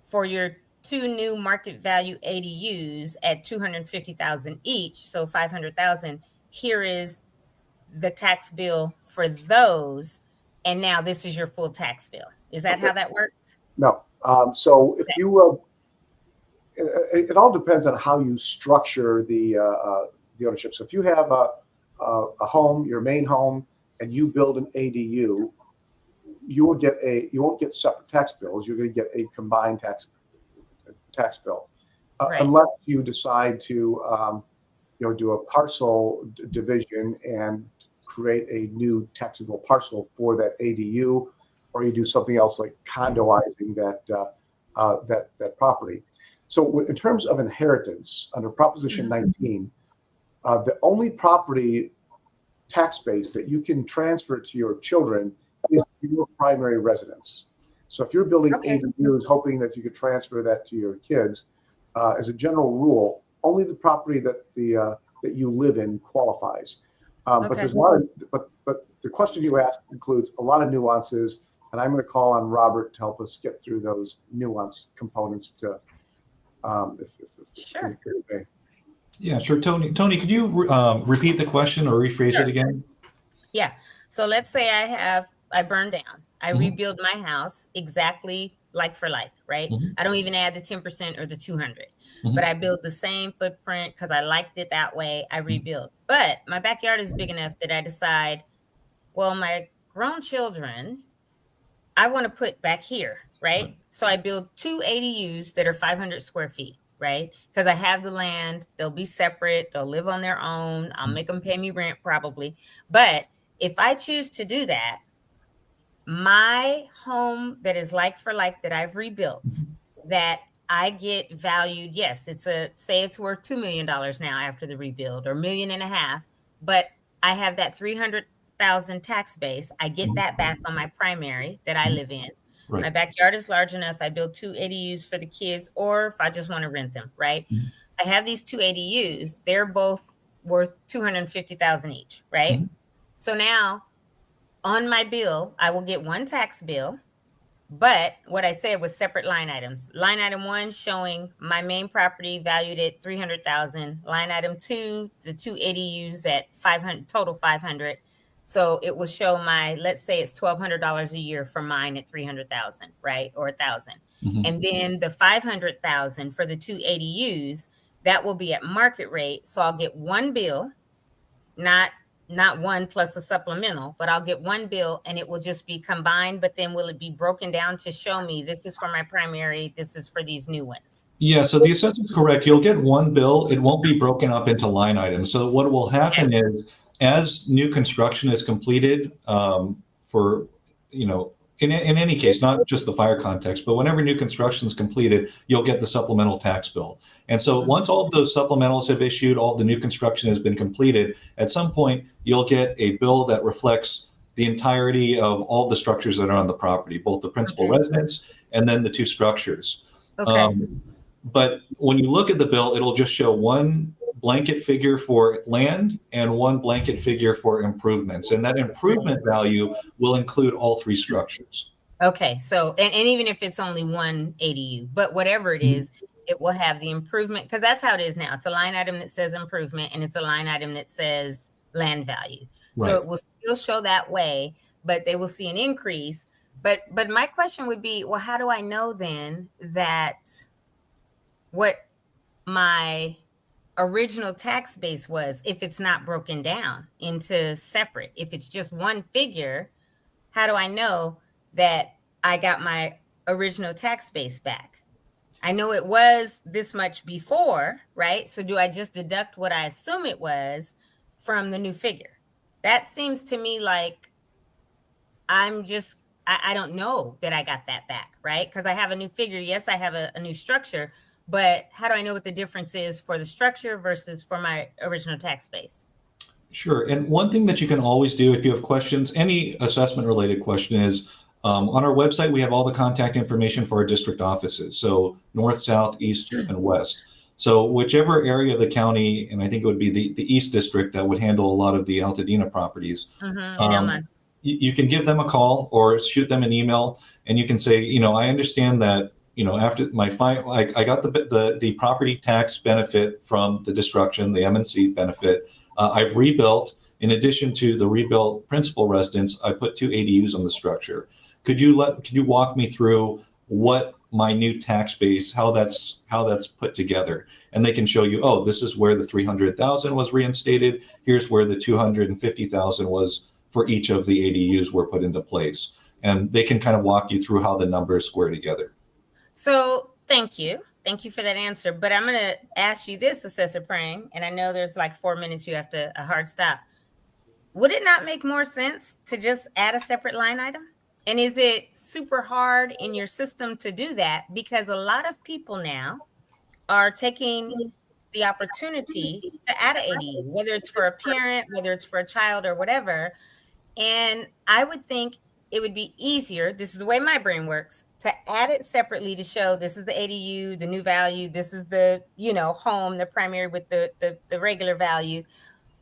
for your 2 new market value ADUs at $250,000 each, so $500,000. Here is the tax bill for those, and now this is your full tax bill. Is that how that works? No. So if you, it all depends on how you structure the ownership. So if you have a home, your main home, and you build an ADU, you won't get separate tax bills. You're going to get a combined tax bill, Right. unless you decide to do a parcel division and create a new taxable parcel for that ADU, or you do something else like condoizing that property. So in terms of inheritance, under Proposition 19, the only property tax base that you can transfer to your children is your primary residence. So if you're building ADUs hoping that you could transfer that to your kids, as a general rule, only the property that you live in qualifies. But there's a lot of, but the question you asked includes a lot of nuances, and I'm going to call on Robert to help us get through those nuance components. Sure. Yeah, sure. Toni, could you repeat the question or rephrase it again? Yeah. So let's say I burned down. I rebuild my house exactly like for like, right? I don't even add the 10% or the 200, but I build the same footprint because I liked it that way. I rebuild, but my backyard is big enough that I decide, well, my grown children, I want to put back here, right? So I build 2 ADUs that are 500 square feet, right? Because I have the land. They'll be separate. They'll live on their own. I'll make them pay me rent probably, but If I choose to do that, my home that is like for like that I've rebuilt, that I get valued, yes, say it's worth $2 million now after the rebuild, or $1.5 million, but I have that 300,000 tax base. I get that back on my primary that I live in. Right. My backyard is large enough. I build 2 ADUs for the kids, or if I just want to rent them, right? I have these 2 ADUs. They're both worth 250,000 each, right? So now on my bill, I will get one tax bill, but what I said was separate line items. Line item 1 showing my main property valued at 300,000. Line item 2, the 2 ADUs at 500, total 500. So it will show let's say it's $1,200 a year for mine at 300,000, right? Or 1,000. And then the 500,000 for the 2 ADUs, that will be at market rate. So I'll get one bill, not one plus a supplemental, but I'll get one bill and it will just be combined. But then will it be broken down to show me this is for my primary, this is for these new ones? Yeah, so the assessor's correct. You'll get one bill. It won't be broken up into line items. So what will happen is, as new construction is completed, for, in any case, not just the fire context, but whenever new construction is completed, you'll get the supplemental tax bill. And so once all of those supplementals have issued, all the new construction has been completed, at some point, you'll get a bill that reflects the entirety of all the structures that are on the property, both the principal residence and then the 2 structures. But when you look at the bill, it'll just show one blanket figure for land and one blanket figure for improvements. And that improvement value will include all 3 structures. Okay. So, and even if it's only one ADU, but whatever it is, it will have the improvement, because that's how it is now. It's a line item that says improvement and it's a line item that says land value. Right. So it will still show that way, but they will see an increase. But my question would be, well, how do I know then that what my original tax base was, if it's not broken down into separate? If it's just one figure, how do I know that I got my original tax base back? I know it was this much before, right? So do I just deduct what I assume it was from the new figure? That seems to me like I don't know that I got that back, right? Because I have a new figure. Yes, I have a new structure, but how do I know what the difference is for the structure versus for my original tax base? Sure. And one thing that you can always do if you have questions, any assessment related question, is on our website, we have all the contact information for our district offices. So north, south, east, and west. So whichever area of the county, and I think it would be the East District that would handle a lot of the Altadena properties, you can give them a call or shoot them an email, and you can say, I understand that, after I got the property tax benefit from the destruction, the M&C benefit. I've rebuilt. In addition to the rebuilt principal residence, I put 2 ADUs on the structure. Could you walk me through what my new tax base, how that's put together? And they can show you, oh, this is where the 300,000 was reinstated. Here's where the 250,000 was for each of the ADUs were put into place. And they can kind of walk you through how the numbers square together. So thank you. Thank you for that answer. But I'm going to ask you this, Assessor Prang, and I know there's like 4 minutes, you have a hard stop. Would it not make more sense to just add a separate line item? And is it super hard in your system to do that? Because a lot of people now are taking the opportunity to add an ADU, whether it's for a parent, whether it's for a child or whatever. And I would think it would be easier, this is the way my brain works, to add it separately to show this is the ADU, the new value, this is the, home, the primary with the regular value,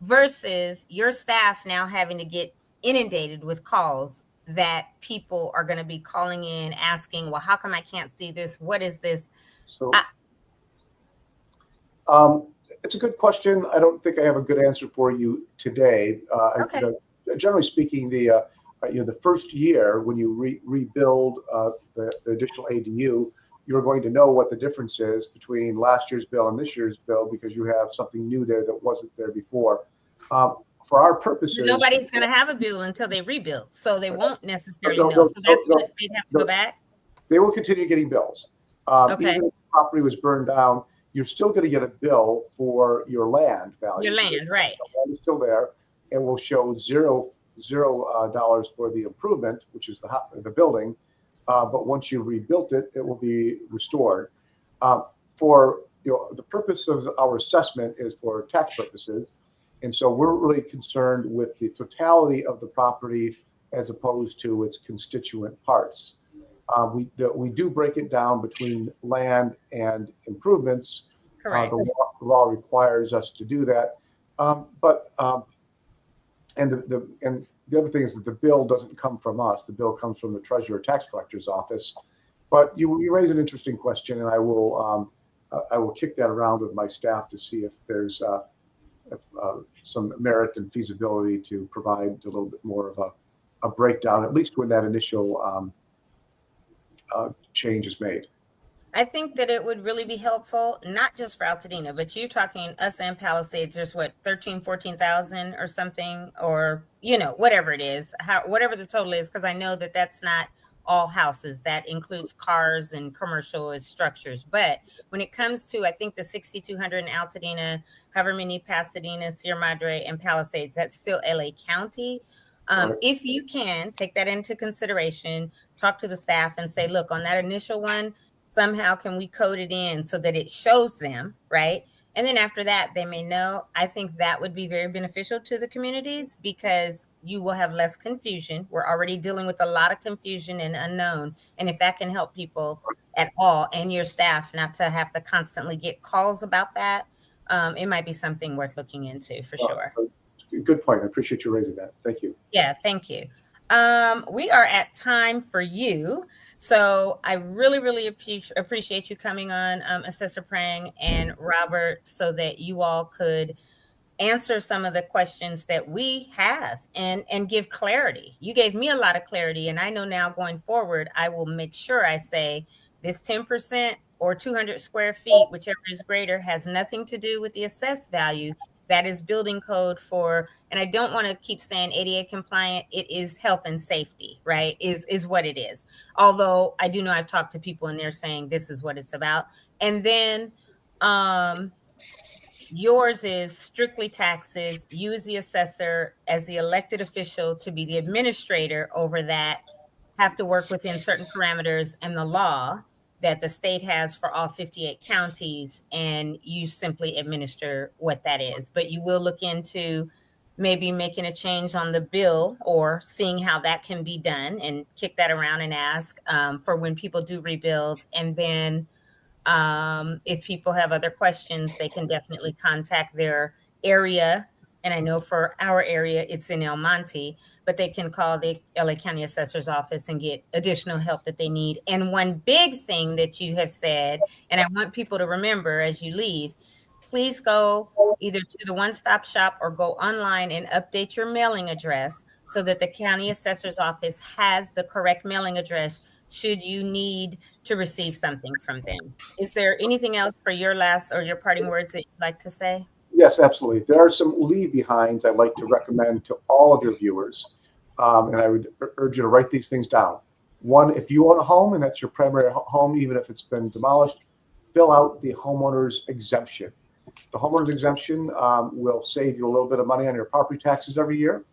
versus your staff now having to get inundated with calls that people are going to be calling in asking, well, how come I can't see this? What is this? So it's a good question. I don't think I have a good answer for you today. Okay. Generally speaking, the first year when you rebuild the additional ADU, you're going to know what the difference is between last year's bill and this year's bill, because you have something new there that wasn't there before. For our purposes, nobody's going to have a bill until they rebuild, so they won't necessarily know. So that's what they'd have to go back. They will continue getting bills. Okay. Even if the property was burned down, you're still going to get a bill for your land value. Your land, right? The land is still there, and will show 0 $0 for the improvement, which is the building. But once you've rebuilt it, it will be restored. For the purpose of our assessment is for tax purposes, and so we're really concerned with the totality of the property as opposed to its constituent parts. We do break it down between land and improvements. Correct. The law requires us to do that, and the other thing is that the bill doesn't come from us. The bill comes from the Treasurer Tax Collector's Office. But you raise an interesting question, and I will kick that around with my staff to see if there's some merit and feasibility to provide a little bit more of a breakdown, at least when that initial change is made. I think that it would really be helpful, not just for Altadena, but you're talking us and Palisades. There's what, 14,000 or something, or, whatever it is, whatever the total is, because I know that that's not all houses. That includes cars and commercial structures. But when it comes to, I think the 6,200 in Altadena, however many Pasadena, Sierra Madre, and Palisades, that's still LA County. If you can take that into consideration, talk to the staff and say, look, on that initial one, somehow can we code it in so that it shows them, right? And then after that, they may know. I think that would be very beneficial to the communities because you will have less confusion. We're already dealing with a lot of confusion and unknown. And if that can help people at all and your staff not to have to constantly get calls about that, it might be something worth looking into for sure. Good point. I appreciate you raising that. Thank you. Yeah, thank you. We are at time for you. So I really, really appreciate you coming on, Assessor Prang and Robert, so that you all could answer some of the questions that we have and give clarity. You gave me a lot of clarity, and I know now going forward, I will make sure I say this 10% or 200 square feet, whichever is greater, has nothing to do with the assessed value. That is building code for, and I don't want to keep saying ADA compliant. It is health and safety, right? Is what it is. Although I do know I've talked to people and they're saying this is what it's about. And then yours is strictly taxes. You as the assessor, as the elected official to be the administrator over that, have to work within certain parameters and the law that the state has for all 58 counties, and you simply administer what that is. But you will look into maybe making a change on the bill or seeing how that can be done and kick that around and ask for when people do rebuild. And then if people have other questions, they can definitely contact their area. And I know for our area, it's in El Monte, but they can call the LA County Assessor's Office and get additional help that they need. And one big thing that you have said, and I want people to remember as you leave, please go either to the one-stop shop or go online and update your mailing address so that the County Assessor's Office has the correct mailing address should you need to receive something from them. Is there anything else for your last or your parting words that you'd like to say? Yes, absolutely. There are some leave-behinds I'd like to recommend to all of your viewers, and I would urge you to write these things down. One, if you own a home and that's your primary home, even if it's been demolished, fill out the homeowner's exemption. The homeowner's exemption will save you a little bit of money on your property taxes every year.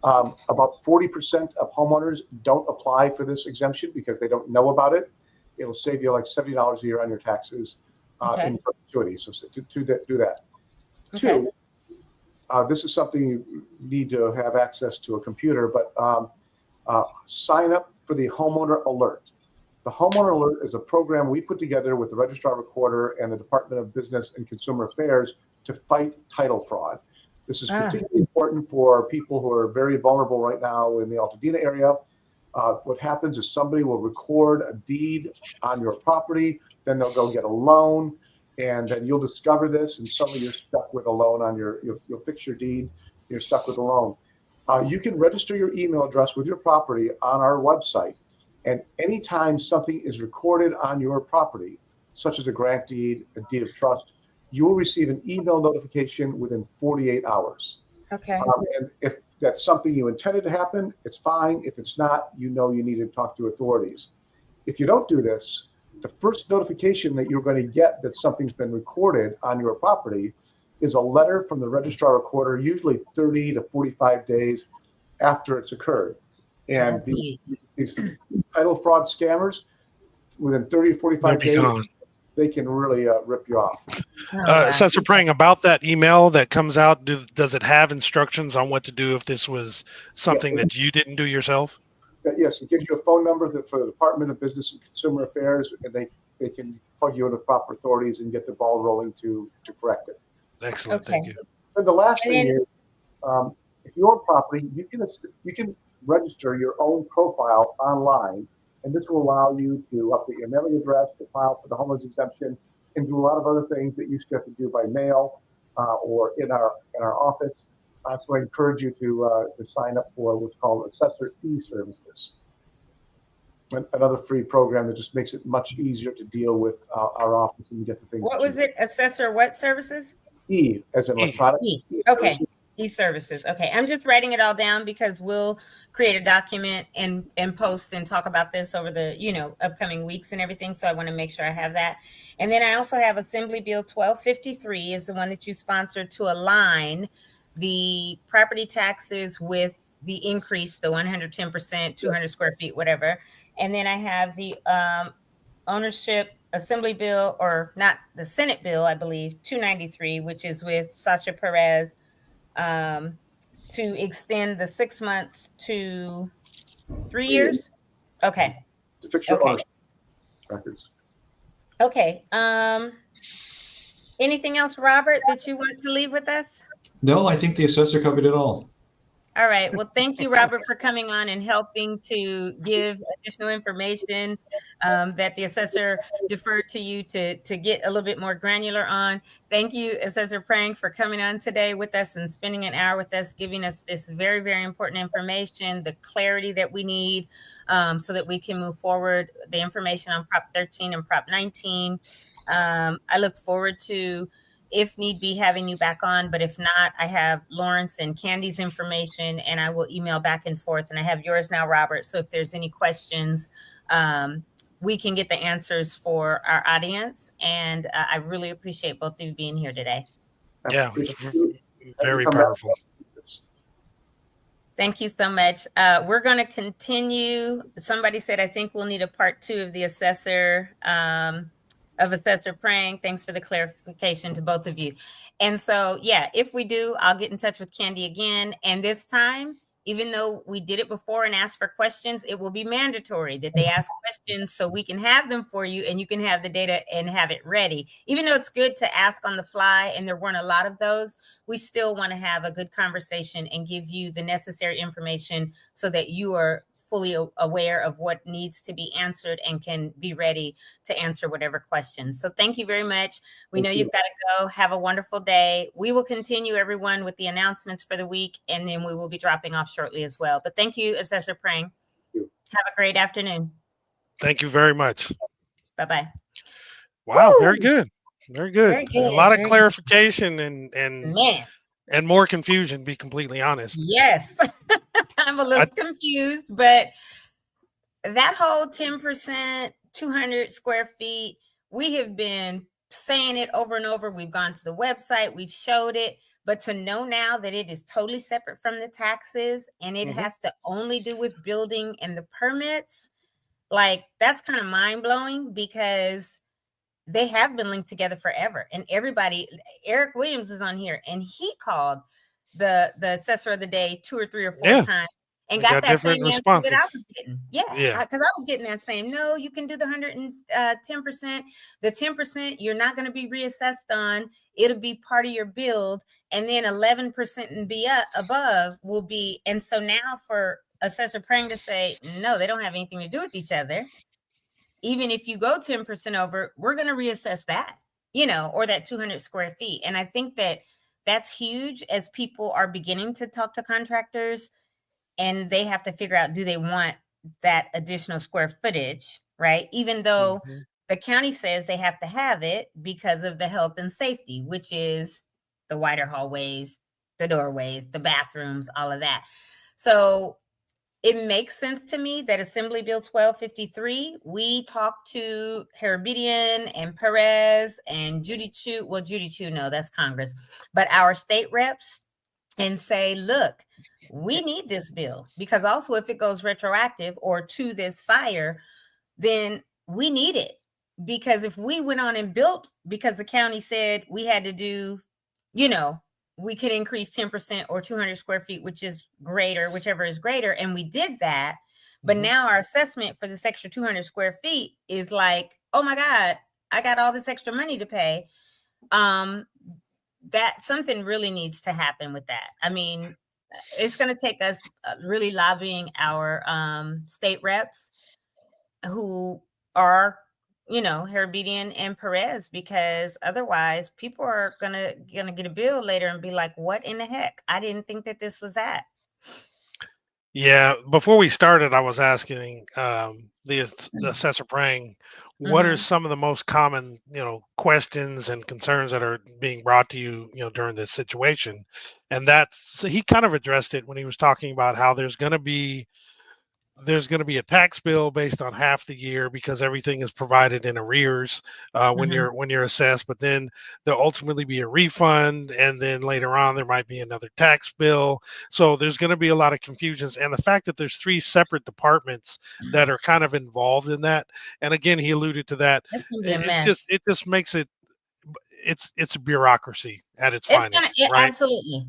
About 40% of homeowners don't apply for this exemption because they don't know about it. It'll save you like $70 a year on your taxes in perpetuity. So do that. Okay. Two, this is something you need to have access to a computer, but sign up for the homeowner alert. The homeowner alert is a program we put together with the Registrar Recorder and the Department of Business and Consumer Affairs to fight title fraud. This is particularly important for people who are very vulnerable right now in the Altadena area. What happens is somebody will record a deed on your property, then they'll go get a loan, and then you'll discover this, and suddenly you're stuck with a loan on you'll fix your deed, you're stuck with a loan. You can register your email address with your property on our website, and anytime something is recorded on your property, such as a grant deed, a deed of trust, you will receive an email notification within 48 hours. Okay. And if that's something you intended to happen, it's fine. If it's not, you need to talk to authorities. If you don't do this, the first notification that you're going to get that something's been recorded on your property is a letter from the Registrar Recorder, usually 30 to 45 days after it's occurred. And That's huge. these title fraud scammers, within 30 to They'll 45 be days, gone. they can really rip you off. Oh, wow. Assessor Prang, about that email that comes out, does it have instructions on what to do if this was something that you didn't do yourself? Yes, it gives you a phone number for the Department of Business and Consumer Affairs, and they can plug you in with proper authorities and get the ball rolling to correct it. Excellent. Okay. Thank you. And the last And thing then- is, if you own property, you can register your own profile online, and this will allow you to update your mailing address, to file for the homeowner's exemption, and do a lot of other things that you used to have to do by mail or in our office. So I encourage you to sign up for what's called Assessor E-Services, another free program that just makes it much easier to deal with our office and get the things. What was it? Assessor what services? E as in electronic. E. Okay. E-services. Okay. I'm just writing it all down because we'll create a document and post and talk about this over the, upcoming weeks and everything. So I want to make sure I have that. And then I also have Assembly Bill 1253 is the one that you sponsored to align the property taxes with the increase, the 110%, 200 square feet, whatever. And then I have the ownership Assembly Bill, or not the Senate bill, I believe, 293, which is with Sasha Perez, to extend the 6 months to 3 years. Okay. To fix your ownership records. Okay. Anything else, Robert, that you want to leave with us? No, I think the assessor covered it all. All right. Well, thank you, Robert, for coming on and helping to give additional information that the assessor deferred to you to get a little bit more granular on. Thank you, Assessor Prang, for coming on today with us and spending an hour with us, giving us this very, very important information, the clarity that we need so that we can move forward, the information on Prop 13 and Prop 19. I look forward to, if need be, having you back on. But if not, I have Lawrence and Candy's information and I will email back and forth. And I have yours now, Robert. So if there's any questions, we can get the answers for our audience. And I really appreciate both of you being here today. Yeah, it's very powerful. Thank you so much. We're going to continue. Somebody said, I think we'll need a part 2 of the assessor, of Assessor Prang. Thanks for the clarification to both of you. And so, yeah, if we do, I'll get in touch with Candy again. And this time, even though we did it before and asked for questions, it will be mandatory that they ask questions so we can have them for you and you can have the data and have it ready. Even though it's good to ask on the fly and there weren't a lot of those, we still want to have a good conversation and give you the necessary information so that you are fully aware of what needs to be answered and can be ready to answer whatever questions. So thank you very much. We know you've got to go. Have a wonderful day. We will continue, everyone, with the announcements for the week, and then we will be dropping off shortly as well. But thank you, Assessor Prang. Have a great afternoon. Thank you very much. Bye-bye. Wow, Woo! very good. Very good. Very good. A lot of Very clarification and Man. more confusion, to be completely honest. Yes. I'm a little confused, but that whole 10%, 200 square feet, we have been saying it over and over. We've gone to the website, we've showed it, but to know now that it is totally separate from the taxes and it has to only do with building and the permits, like that's kind of mind blowing because they have been linked together forever. And everybody, Eric Williams is on here and he called the assessor of the day 2 or 3 or 4 times and got that same answer that I was getting. Yeah. Because I was getting that same, no, you can do the 110%. The 10% you're not going to be reassessed on. It'll be part of your build. And then 11% and be above will be. And so now for Assessor Prang to say, no, they don't have anything to do with each other. Even if you go 10% over, we're going to reassess that, or that 200 square feet. And I think that that's huge as people are beginning to talk to contractors and they have to figure out, do they want that additional square footage, right? Even though the county says they have to have it because of the health and safety, which is the wider hallways, the doorways, the bathrooms, all of that. So it makes sense to me that Assembly Bill 1253, we talked to Herabedian and Perez and Judy Chu. Well, Judy Chu, no, that's Congress. But our state reps, and say, look, we need this bill, because also if it goes retroactive or to this fire, then we need it. Because if we went on and built because the county said we had to do, we could increase 10% or 200 square feet, which is greater, whichever is greater. And we did that. But now our assessment for this extra 200 square feet is like, oh my God, I got all this extra money to pay. That something really needs to happen with that. I mean, it's going to take us really lobbying our state reps who are, Herbedian and Perez, because otherwise people are gonna get a bill later and be like, what in the heck? I didn't think that this was that. Yeah, before we started, I was asking the Assessor Prang, what are some of the most common, questions and concerns that are being brought to you, during this situation? And so he kind of addressed it when he was talking about how there's going to be a tax bill based on half the year because everything is provided in arrears when you're assessed, but then there'll ultimately be a refund, and then later on there might be another tax bill. So there's going to be a lot of confusions, and the fact that there's 3 separate departments that are kind of involved in that, and again he alluded to that, It's gonna be a it mess. just makes it's a bureauccy at its finest, right? Absolutely,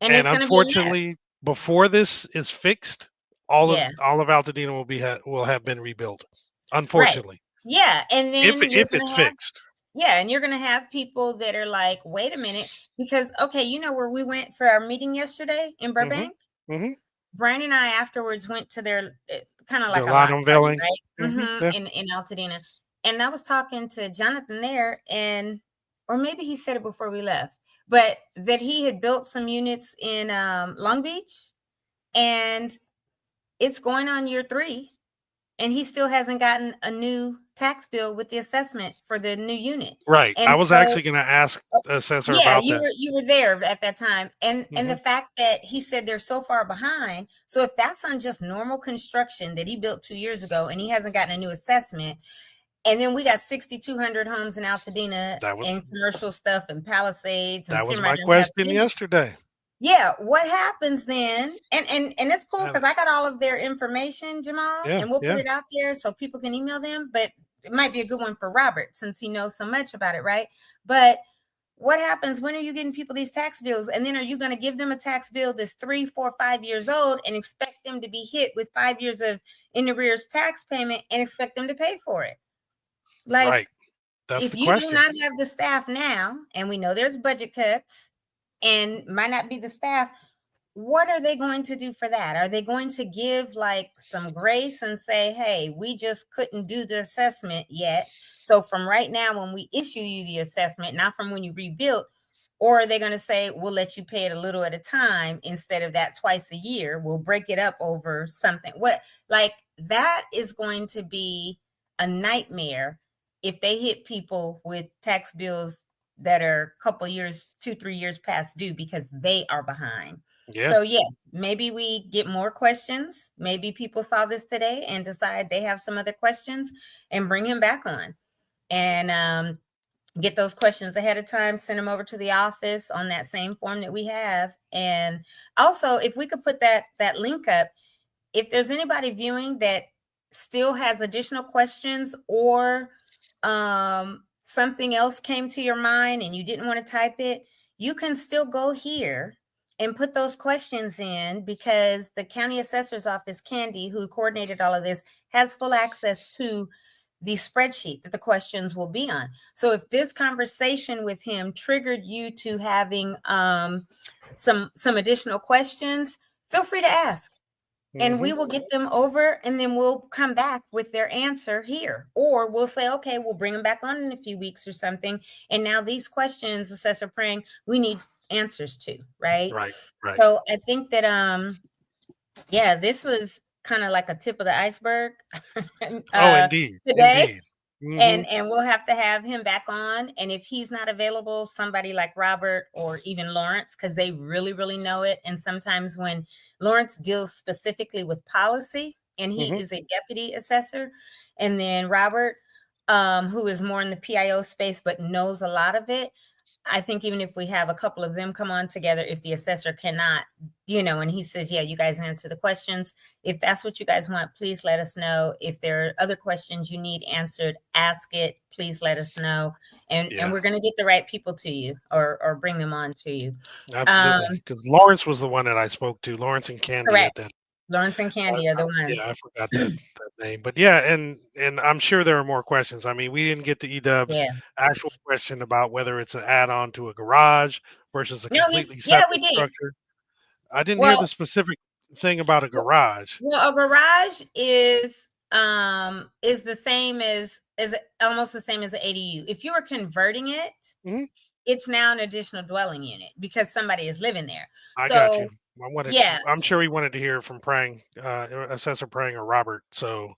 and And it's gonna be a mess. unfortunately, before this is fixed, all Yeah. of Altadena will have been rebuilt. Right. Unfortunately, Yeah, and then if it's fixed. and you're gonna have people that are like, wait a minute, because okay, where we went for our meeting yesterday in Burbank? Mm-hmm. Brian and I afterwards went to their kind of like The a lot lot party, unveiling. right? Yeah. In Altadena. And I was talking to Jonathan there, or maybe he said it before we left, but that he had built some units in Long Beach, and it's going on year 3. And he still hasn't gotten a new tax bill with the assessment for the new unit. Right. And I was so, actually going to ask the assessor yeah, about that. you were there at that time. And the fact that he said they're so far behind. So if that's on just normal construction that he built 2 years ago and he hasn't gotten a new assessment, and then we got 6,200 homes in Altadena and commercial stuff and Palisades and That was my Cimarron, question Pasadena. yesterday. Yeah, what happens then? And it's cool because I got all of their information, Jamal, and we'll put it out there so people can email them. But it might be a good one for Robert since he knows so much about it, right? But what happens? When are you getting people these tax bills? And then are you going to give them a tax bill that's 3, 4, 5 years old and expect them to be hit with 5 years of in arrears tax payment and expect them to pay for it? Like, right. That's if the you question. do not have the staff now, and we know there's budget cuts and might not be the staff, what are they going to do for that? Are they going to give like some grace and say, hey, we just couldn't do the assessment yet, so from right now when we issue you the assessment, not from when you rebuilt? Or are they going to say, we'll let you pay it a little at a time instead of that twice a year? We'll break it up over something. That is going to be a nightmare if they hit people with tax bills that are a couple years, 2, 3 years past due because they are behind. Yeah. So yes, maybe we get more questions. Maybe people saw this today and decide they have some other questions and bring him back on and get those questions ahead of time, send them over to the office on that same form that we have. And also, if we could put that link up, if there's anybody viewing that still has additional questions or something else came to your mind and you didn't want to type it, you can still go here and put those questions in, because the county assessor's office, Candy, who coordinated all of this, has full access to the spreadsheet that the questions will be on. So if this conversation with him triggered you to having some additional questions, feel free to ask. And we will get them over, and then we'll come back with their answer here. Or we'll say, okay, we'll bring them back on in a few weeks or something. And now these questions, Assessor Prang, we need answers to, right? Right. So I think that, this was kind of like a tip of the iceberg. Indeed. Today. Indeed. And we'll have to have him back on. And if he's not available, somebody like Robert or even Lawrence, because they really, really know it. And sometimes when Lawrence deals specifically with policy, and he is a deputy assessor, and then Robert, who is more in the PIO space, but knows a lot of it. I think even if we have a couple of them come on together, if the assessor cannot, and he says, yeah, you guys answer the questions. If that's what you guys want, please let us know. If there are other questions you need answered, ask it. Please let us know. And we're going to get the right people to you or bring them on to you. Absolutely. Because Lawrence was the one that I spoke to, Lawrence and Candy Correct. at that. Lawrence and Candy are the ones. Yeah, I forgot that name. But yeah, and I'm sure there are more questions. I mean, we didn't get to Edub's actual question about whether it's an add-on to a garage versus a completely separate we did. structure. I didn't hear the specific thing about a garage. Well, a garage is the same as almost the same as an ADU. If you were converting it, it's now an additional dwelling unit because somebody is living there. I got you. I'm sure he wanted to hear from Prang, Assessor Prang or Robert. So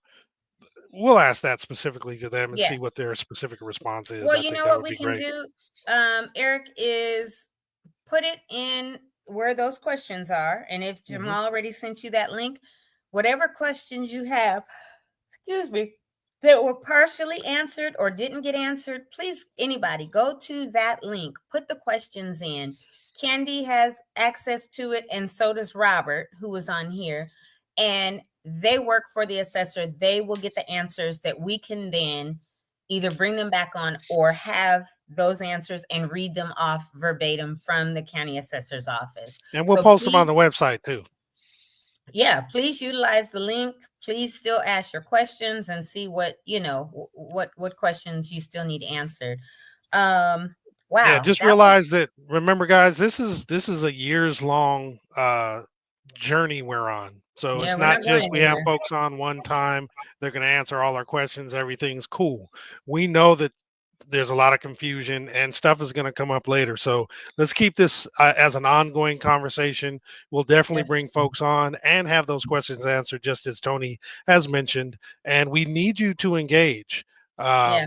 we'll ask that specifically to them and see what their specific response is. Well, I think what we can do, Eric, is put it in where those questions are. And if Jamal already sent you that link, whatever questions you have, that were partially answered or didn't get answered, please, anybody, go to that link, put the questions in. Candy has access to it, and so does Robert, who was on here. And they work for the assessor. They will get the answers that we can then either bring them back on or have those answers and read them off verbatim from the county assessor's office. And we'll post them on the website too. Yeah, please utilize the link. Please still ask your questions and see what questions you still need answered. Wow. Yeah, just realize that, remember guys, this is a years long journey we're on. So it's not just we have folks on one time, they're going to answer all our questions, everything's cool. We know that there's a lot of confusion and stuff is going to come up later. So let's keep this as an ongoing conversation. We'll definitely bring folks on and have those questions answered, just as Toni has mentioned. And we need you to engage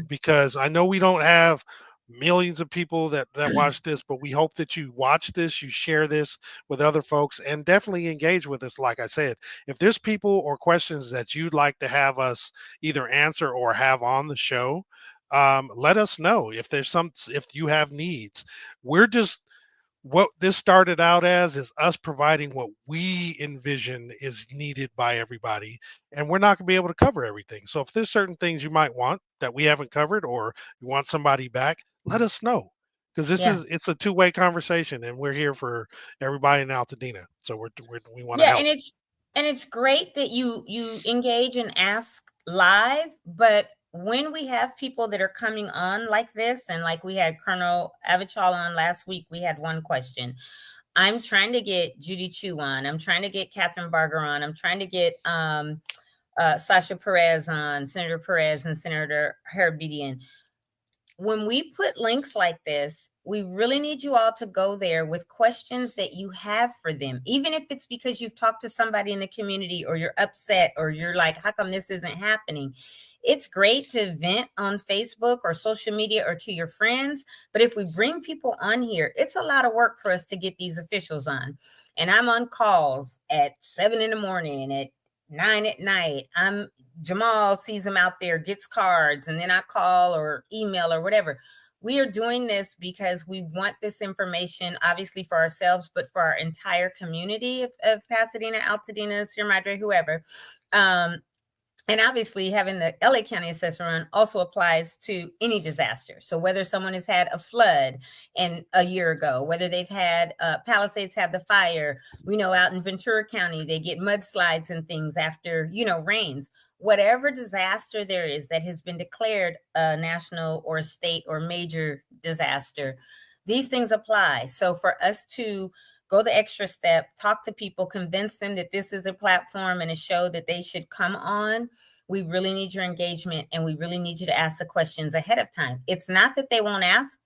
because I know we don't have millions of people that watch this, but we hope that you watch this, you share this with other folks, and definitely engage with us. Like I said, if there's people or questions that you'd like to have us either answer or have on the show, let us know. If you have needs. What this started out as is us providing what we envision is needed by everybody, and we're not going to be able to cover everything. So if there's certain things you might want that we haven't covered, or you want somebody back, let us know, because it's a two-way conversation, and we're here for everybody in Altadena. So we want to help. And it's great that you engage and ask live, but when we have people that are coming on like this, and like we had Colonel Avichal on last week, we had one question. I'm trying to get Judy Chu on. I'm trying to get Catherine Barger on. I'm trying to get Sasha Perez on, Senator Perez and Senator Herbedian. When we put links like this, we really need you all to go there with questions that you have for them, even if it's because you've talked to somebody in the community or you're upset or you're like, how come this isn't happening? It's great to vent on Facebook or social media or to your friends. But if we bring people on here, it's a lot of work for us to get these officials on. And I'm on calls at 7 a.m, at 9 p.m. Jamal sees them out there, gets cards, and then I call or email or whatever. We are doing this because we want this information, obviously for ourselves, but for our entire community of Pasadena, Altadena, Sierra Madre, whoever. And obviously having the LA County Assessor on also applies to any disaster. So whether someone has had a flood a year ago, whether they've had Palisades had the fire, we know out in Ventura County, they get mudslides and things after, rains. Whatever disaster there is that has been declared a national or state or major disaster, these things apply. So for us to go the extra step, talk to people, convince them that this is a platform and a show that they should come on, we really need your engagement, and we really need you to ask the questions ahead of time. It's not that they won't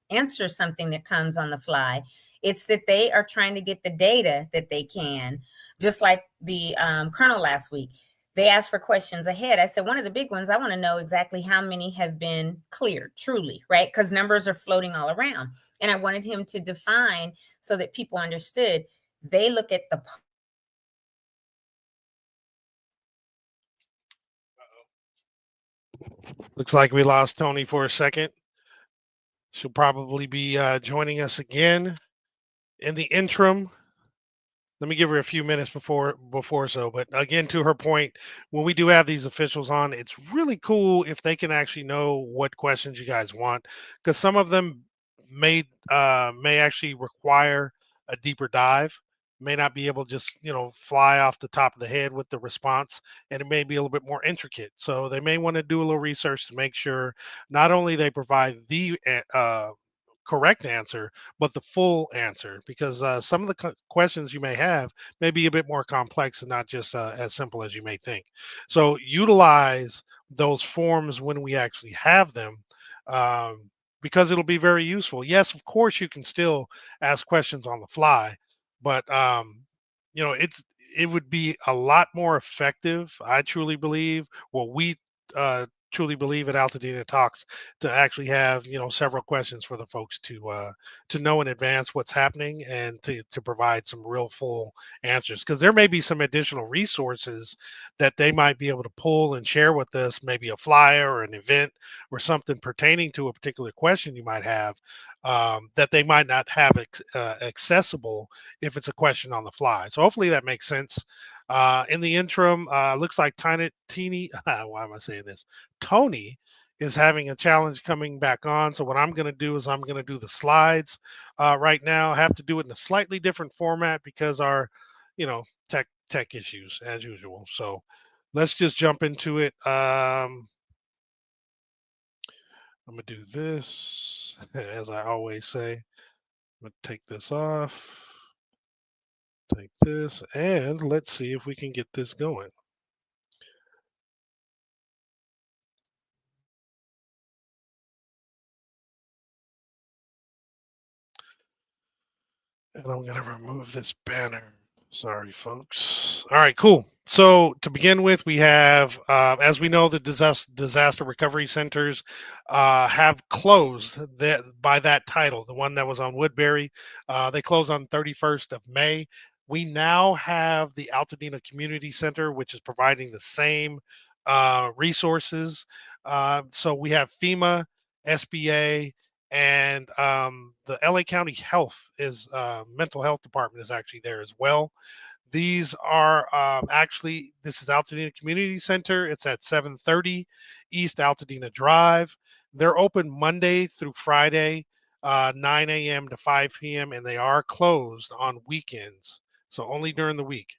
answer something that comes on the fly. It's that they are trying to get the data that they can, just like the Colonel last week. They asked for questions ahead. I said, one of the big ones, I want to know exactly how many have been cleared, truly, right? Because numbers are floating all around. And I wanted him to define so that people understood. They look at the... Looks like we lost Toni for a second. She'll probably be joining us again. In the interim, let me give her a few minutes before so. But again, to her point, when we do have these officials on, it's really cool if they can actually know what questions you guys want, because some of them may actually require a deeper dive. May not be able to just fly off the top of the head with the response, and it may be a little bit more intricate. So they may want to do a little research to make sure not only they provide the correct answer, but the full answer, because some of the questions you may have may be a bit more complex and not just as simple as you may think. So utilize those forms when we actually have them, um, because it'll be very useful. Yes, of course, you can still ask questions on the fly, but it would be a lot more effective. I truly believe what we truly believe at Altadena Talks, to actually have several questions for the folks to know in advance what's happening, and to provide some real full answers, because there may be some additional resources that they might be able to pull and share with us, maybe a flyer or an event or something pertaining to a particular question you might have, that they might not have accessible if it's a question on the fly. So hopefully that makes sense. In the interim, looks like Teeny, why am I saying this? Toni is having a challenge coming back on. So what I'm going to do is I'm going to do the slides right now. I have to do it in a slightly different format because our, tech issues as usual. So let's just jump into it. I'm going to do this, as I always say. I'm going to take this off, take this, and let's see if we can get this going. And I'm going to remove this banner. Sorry, folks. All right, cool. So to begin with, we have, as we know, the disaster recovery centers have closed by that title. The one that was on Woodbury, they closed on 31st of May. We now have the Altadena Community Center, which is providing the same resources. So we have FEMA, SBA, and the LA County Health is mental health department is actually there as well. These are this is Altadena Community Center. It's at 730 East Altadena Drive. They're open Monday through Friday, 9 a.m. to 5 p.m., and they are closed on weekends, so only during the week.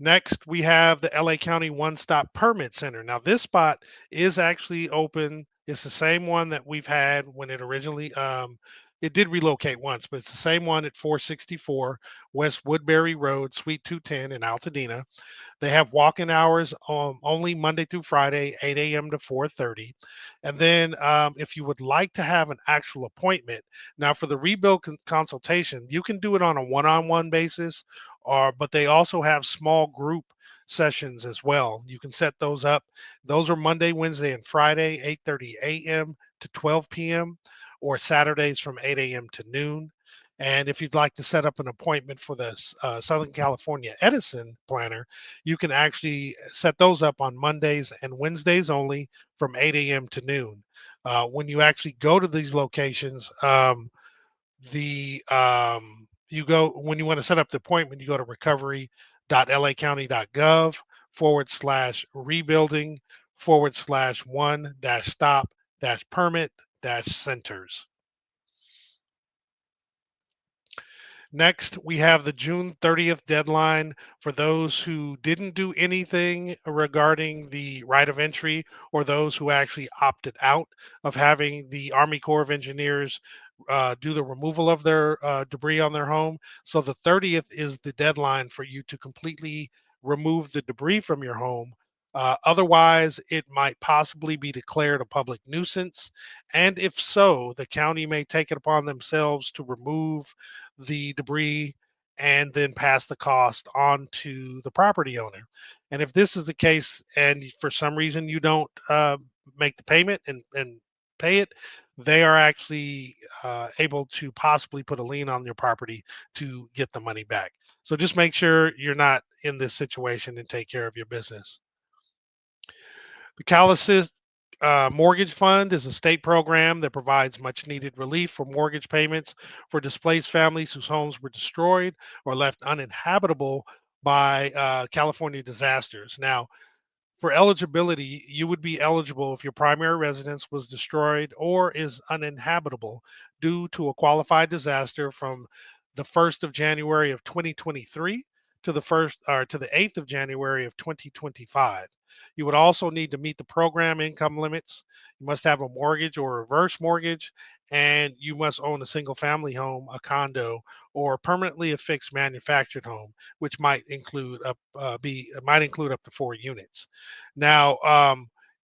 Next, we have the LA County One Stop Permit Center. Now, this spot is actually open. It's the same one that we've had when it originally, it did relocate once, but it's the same one at 464 West Woodbury Road, Suite 210 in Altadena. They have walk-in hours only Monday through Friday, 8 a.m. to 4:30. And then if you would like to have an actual appointment, now for the rebuild consultation, you can do it on a one-on-one basis, but they also have small group sessions as well. You can set those up. Those are Monday, Wednesday, and Friday, 8:30 a.m. to 12 p.m., or Saturdays from 8 a.m. to noon. And if you'd like to set up an appointment for the Southern California Edison planner, you can actually set those up on Mondays and Wednesdays only from 8 a.m. to noon. When you actually go to these locations, you go, when you want to set up the appointment, you go to recovery.lacounty.gov/rebuilding/one-stop-permit-centers. Next, we have the June 30th deadline for those who didn't do anything regarding the right of entry, or those who actually opted out of having the Army Corps of Engineers do the removal of their debris on their home. So the 30th is the deadline for you to completely remove the debris from your home. Otherwise, it might possibly be declared a public nuisance. And if so, the county may take it upon themselves to remove the debris and then pass the cost on to the property owner. And if this is the case, and for some reason you don't make the payment and pay it, they are actually able to possibly put a lien on your property to get the money back. So just make sure you're not in this situation and take care of your business. The Mortgage Fund is a state program that provides much needed relief for mortgage payments for displaced families whose homes were destroyed or left uninhabitable by California disasters. Now, for eligibility, you would be eligible if your primary residence was destroyed or is uninhabitable due to a qualified disaster from the 1st of January of 2023 to the 8th of January of 2025. You would also need to meet the program income limits. You must have a mortgage or reverse mortgage, and you must own a single family home, a condo, or permanently affixed manufactured home, which might include up to 4 units. Now,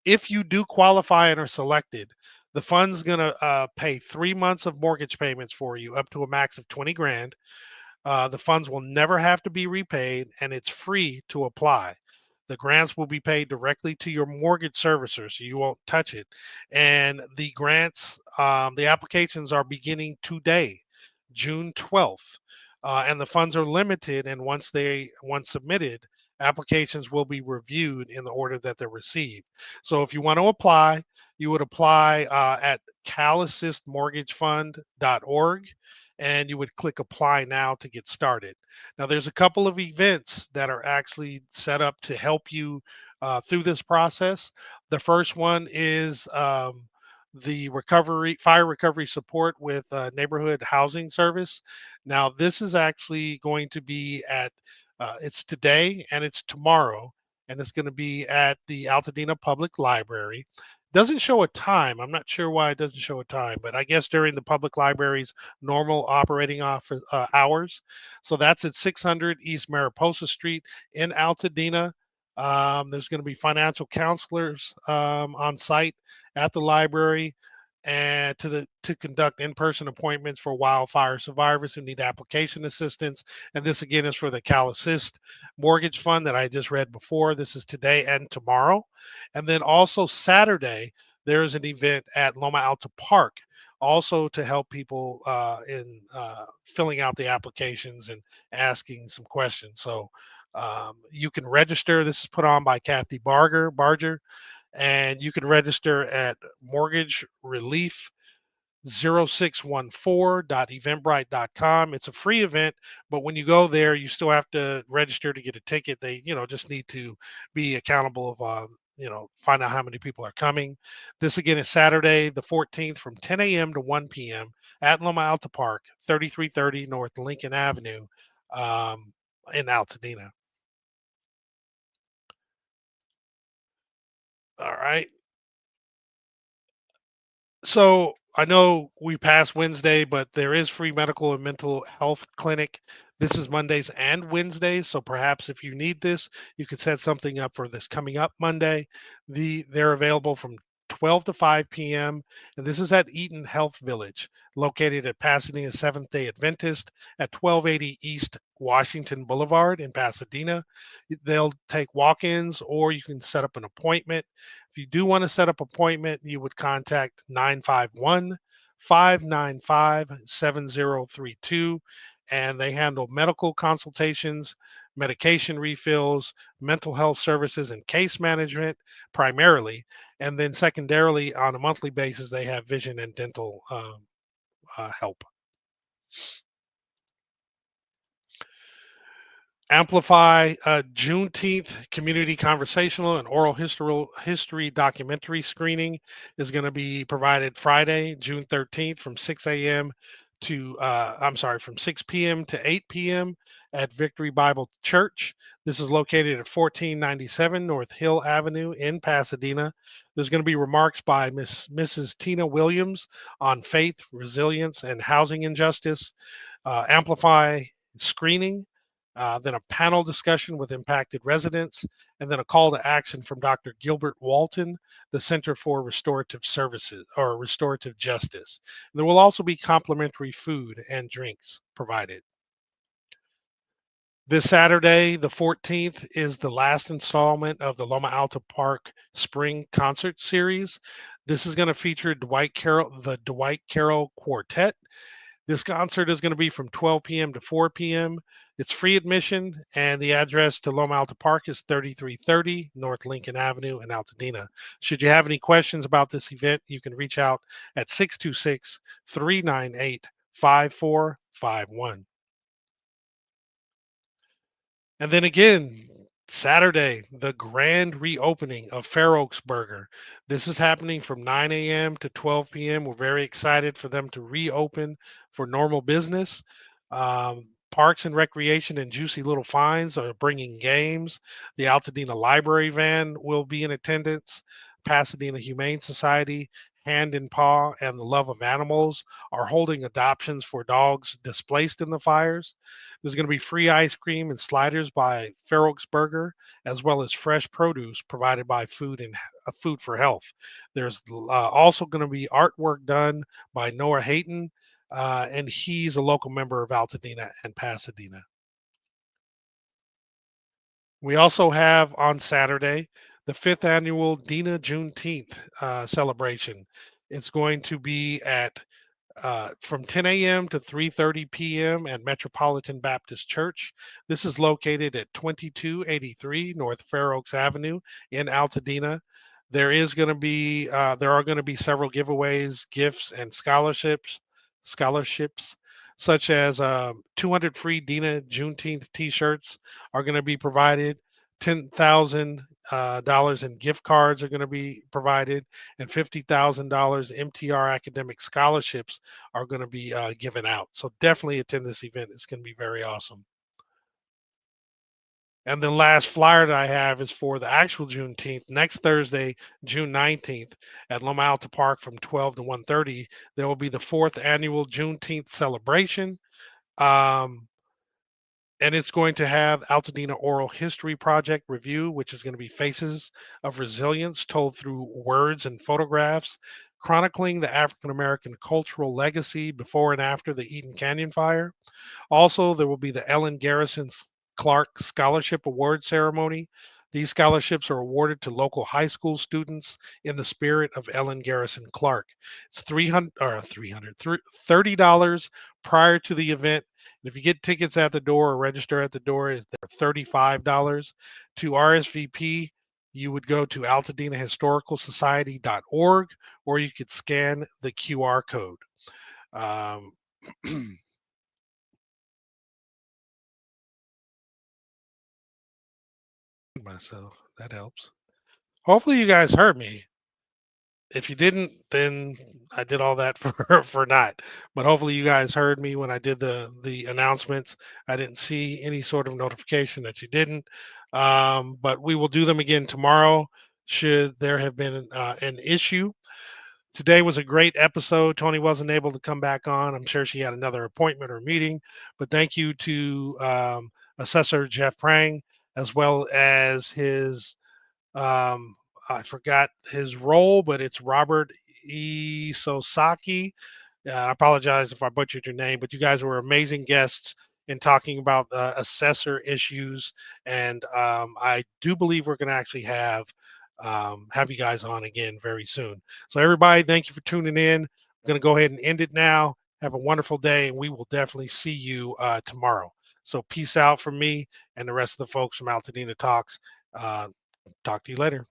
if you do qualify and are selected, the fund's going to pay 3 months of mortgage payments for you, up to a max of 20 grand. The funds will never have to be repaid, and it's free to apply. The grants will be paid directly to your mortgage servicer, so you won't touch it. And the applications are beginning today, June 12th. And the funds are limited, and once submitted, applications will be reviewed in the order that they're received. So if you want to apply, you would apply at calassistmortgagefund.org, and you would click apply now to get started. Now, there's a couple of events that are actually set up to help you through this process. The first one is the fire recovery support with neighborhood housing service. Now, this is actually going to be it's today and it's tomorrow, and it's going to be at the Altadena Public Library. Doesn't show a time. I'm not sure why it doesn't show a time, but I guess during the public library's normal operating hours. So that's at 600 East Mariposa Street in Altadena. There's going to be financial counselors on site at the library and to conduct in-person appointments for wildfire survivors who need application assistance. And this again is for the Cal Assist Mortgage Fund that I just read before. This is today and tomorrow. And then also Saturday, there is an event at Loma Alta Park, also to help people in filling out the applications and asking some questions. So you can register. This is put on by Kathy Barger, and you can register at Mortgage Relief 0614.eventbrite.com. It's a free event, but when you go there, you still have to register to get a ticket. They, just need to be accountable of, find out how many people are coming. This again is Saturday, the 14th from 10 a.m. to 1 p.m. at Loma Alta Park, 3330 North Lincoln Avenue in Altadena. All right. So I know we passed Wednesday, but there is free medical and mental health clinic. This is Mondays and Wednesdays. So perhaps if you need this, you could set something up for this coming up Monday. They're available from 12 to 5 p.m. And this is at Eaton Health Village, located at Pasadena Seventh Day Adventist at 1280 East Washington Boulevard in Pasadena. They'll take walk-ins, or you can set up an appointment. If you do want to set up an appointment, you would contact 951-595-7032, and they handle medical consultations, medication refills, mental health services, and case management primarily. And then secondarily, on a monthly basis, they have vision and dental help. Amplify Juneteenth community conversational and oral history documentary screening is going to be provided Friday, June 13th from 6 a.m. from 6 p.m. to 8 p.m. at Victory Bible Church. This is located at 1497 North Hill Avenue in Pasadena. There's going to be remarks by Mrs. Tina Williams on faith, resilience, and housing injustice. Amplify screening. Then a panel discussion with impacted residents, and then a call to action from Dr. Gilbert Walton, the Center for Restorative Services or Restorative Justice. There will also be complimentary food and drinks provided. This Saturday, the 14th, is the last installment of the Loma Alta Park Spring Concert Series. This is going to feature the Dwight Carroll Quartet. This concert is going to be from 12 p.m. to 4 p.m. It's free admission, and the address to Loma Alta Park is 3330 North Lincoln Avenue in Altadena. Should you have any questions about this event, you can reach out at 626 398 5451. And then again, Saturday, the grand reopening of Fair Oaks Burger. This is happening from 9 a.m. to 12 p.m. We're very excited for them to reopen for normal business. Parks and Recreation and Juicy Little Finds are bringing games. The Altadena Library Van will be in attendance. Pasadena Humane Society, Hand in Paw, and the Love of Animals are holding adoptions for dogs displaced in the fires. There's going to be free ice cream and sliders by Fair Oaks Burger, as well as fresh produce provided by Food for Health. There's also going to be artwork done by Noah Hayton, and he's a local member of Altadena and Pasadena. We also have on Saturday the 5th annual Dina Juneteenth celebration. It's going to be at from 10 a.m. to 3:30 p.m. at Metropolitan Baptist Church. This is located at 2283 North Fair Oaks Avenue in Altadena. There are going to be several giveaways, gifts, and scholarships such as 200 free Dina Juneteenth T-shirts are going to be provided. $10,000 in gift cards are going to be provided, and $50,000 MTR academic scholarships are going to be given out. So definitely attend this event. It's going to be very awesome. And the last flyer that I have is for the actual Juneteenth, next Thursday, June 19th, at Loma Alta Park from 12 to 1:30. There will be the 4th annual Juneteenth celebration. And it's going to have Altadena Oral History Project review, which is going to be Faces of Resilience told through words and photographs, chronicling the African American cultural legacy before and after the Eaton Canyon fire. Also, there will be the Ellen Garrison Clark Scholarship Award Ceremony. These scholarships are awarded to local high school students in the spirit of Ellen Garrison Clark. It's $30 prior to the event. And if you get tickets at the door or register at the door, they're $35. To RSVP, you would go to altadenahistoricalsociety.org, or you could scan the QR code. Myself, that helps. Hopefully you guys heard me. If you didn't, then I did all that for not. But hopefully you guys heard me when I did the announcements. I didn't see any sort of notification that you didn't. But we will do them again tomorrow should there have been an issue. Today was a great episode. Toni wasn't able to come back on. I'm sure she had another appointment or meeting. But thank you to Assessor Jeff Prang, as well as his I forgot his role, but it's Robert E. Sosaki. I apologize if I butchered your name, but you guys were amazing guests in talking about assessor issues, and I do believe we're going to actually have you guys on again very soon. So everybody, thank you for tuning in. I'm going to go ahead and end it now. Have a wonderful day, and we will definitely see you tomorrow. So peace out from me and the rest of the folks from Altadena Talks. Talk to you later.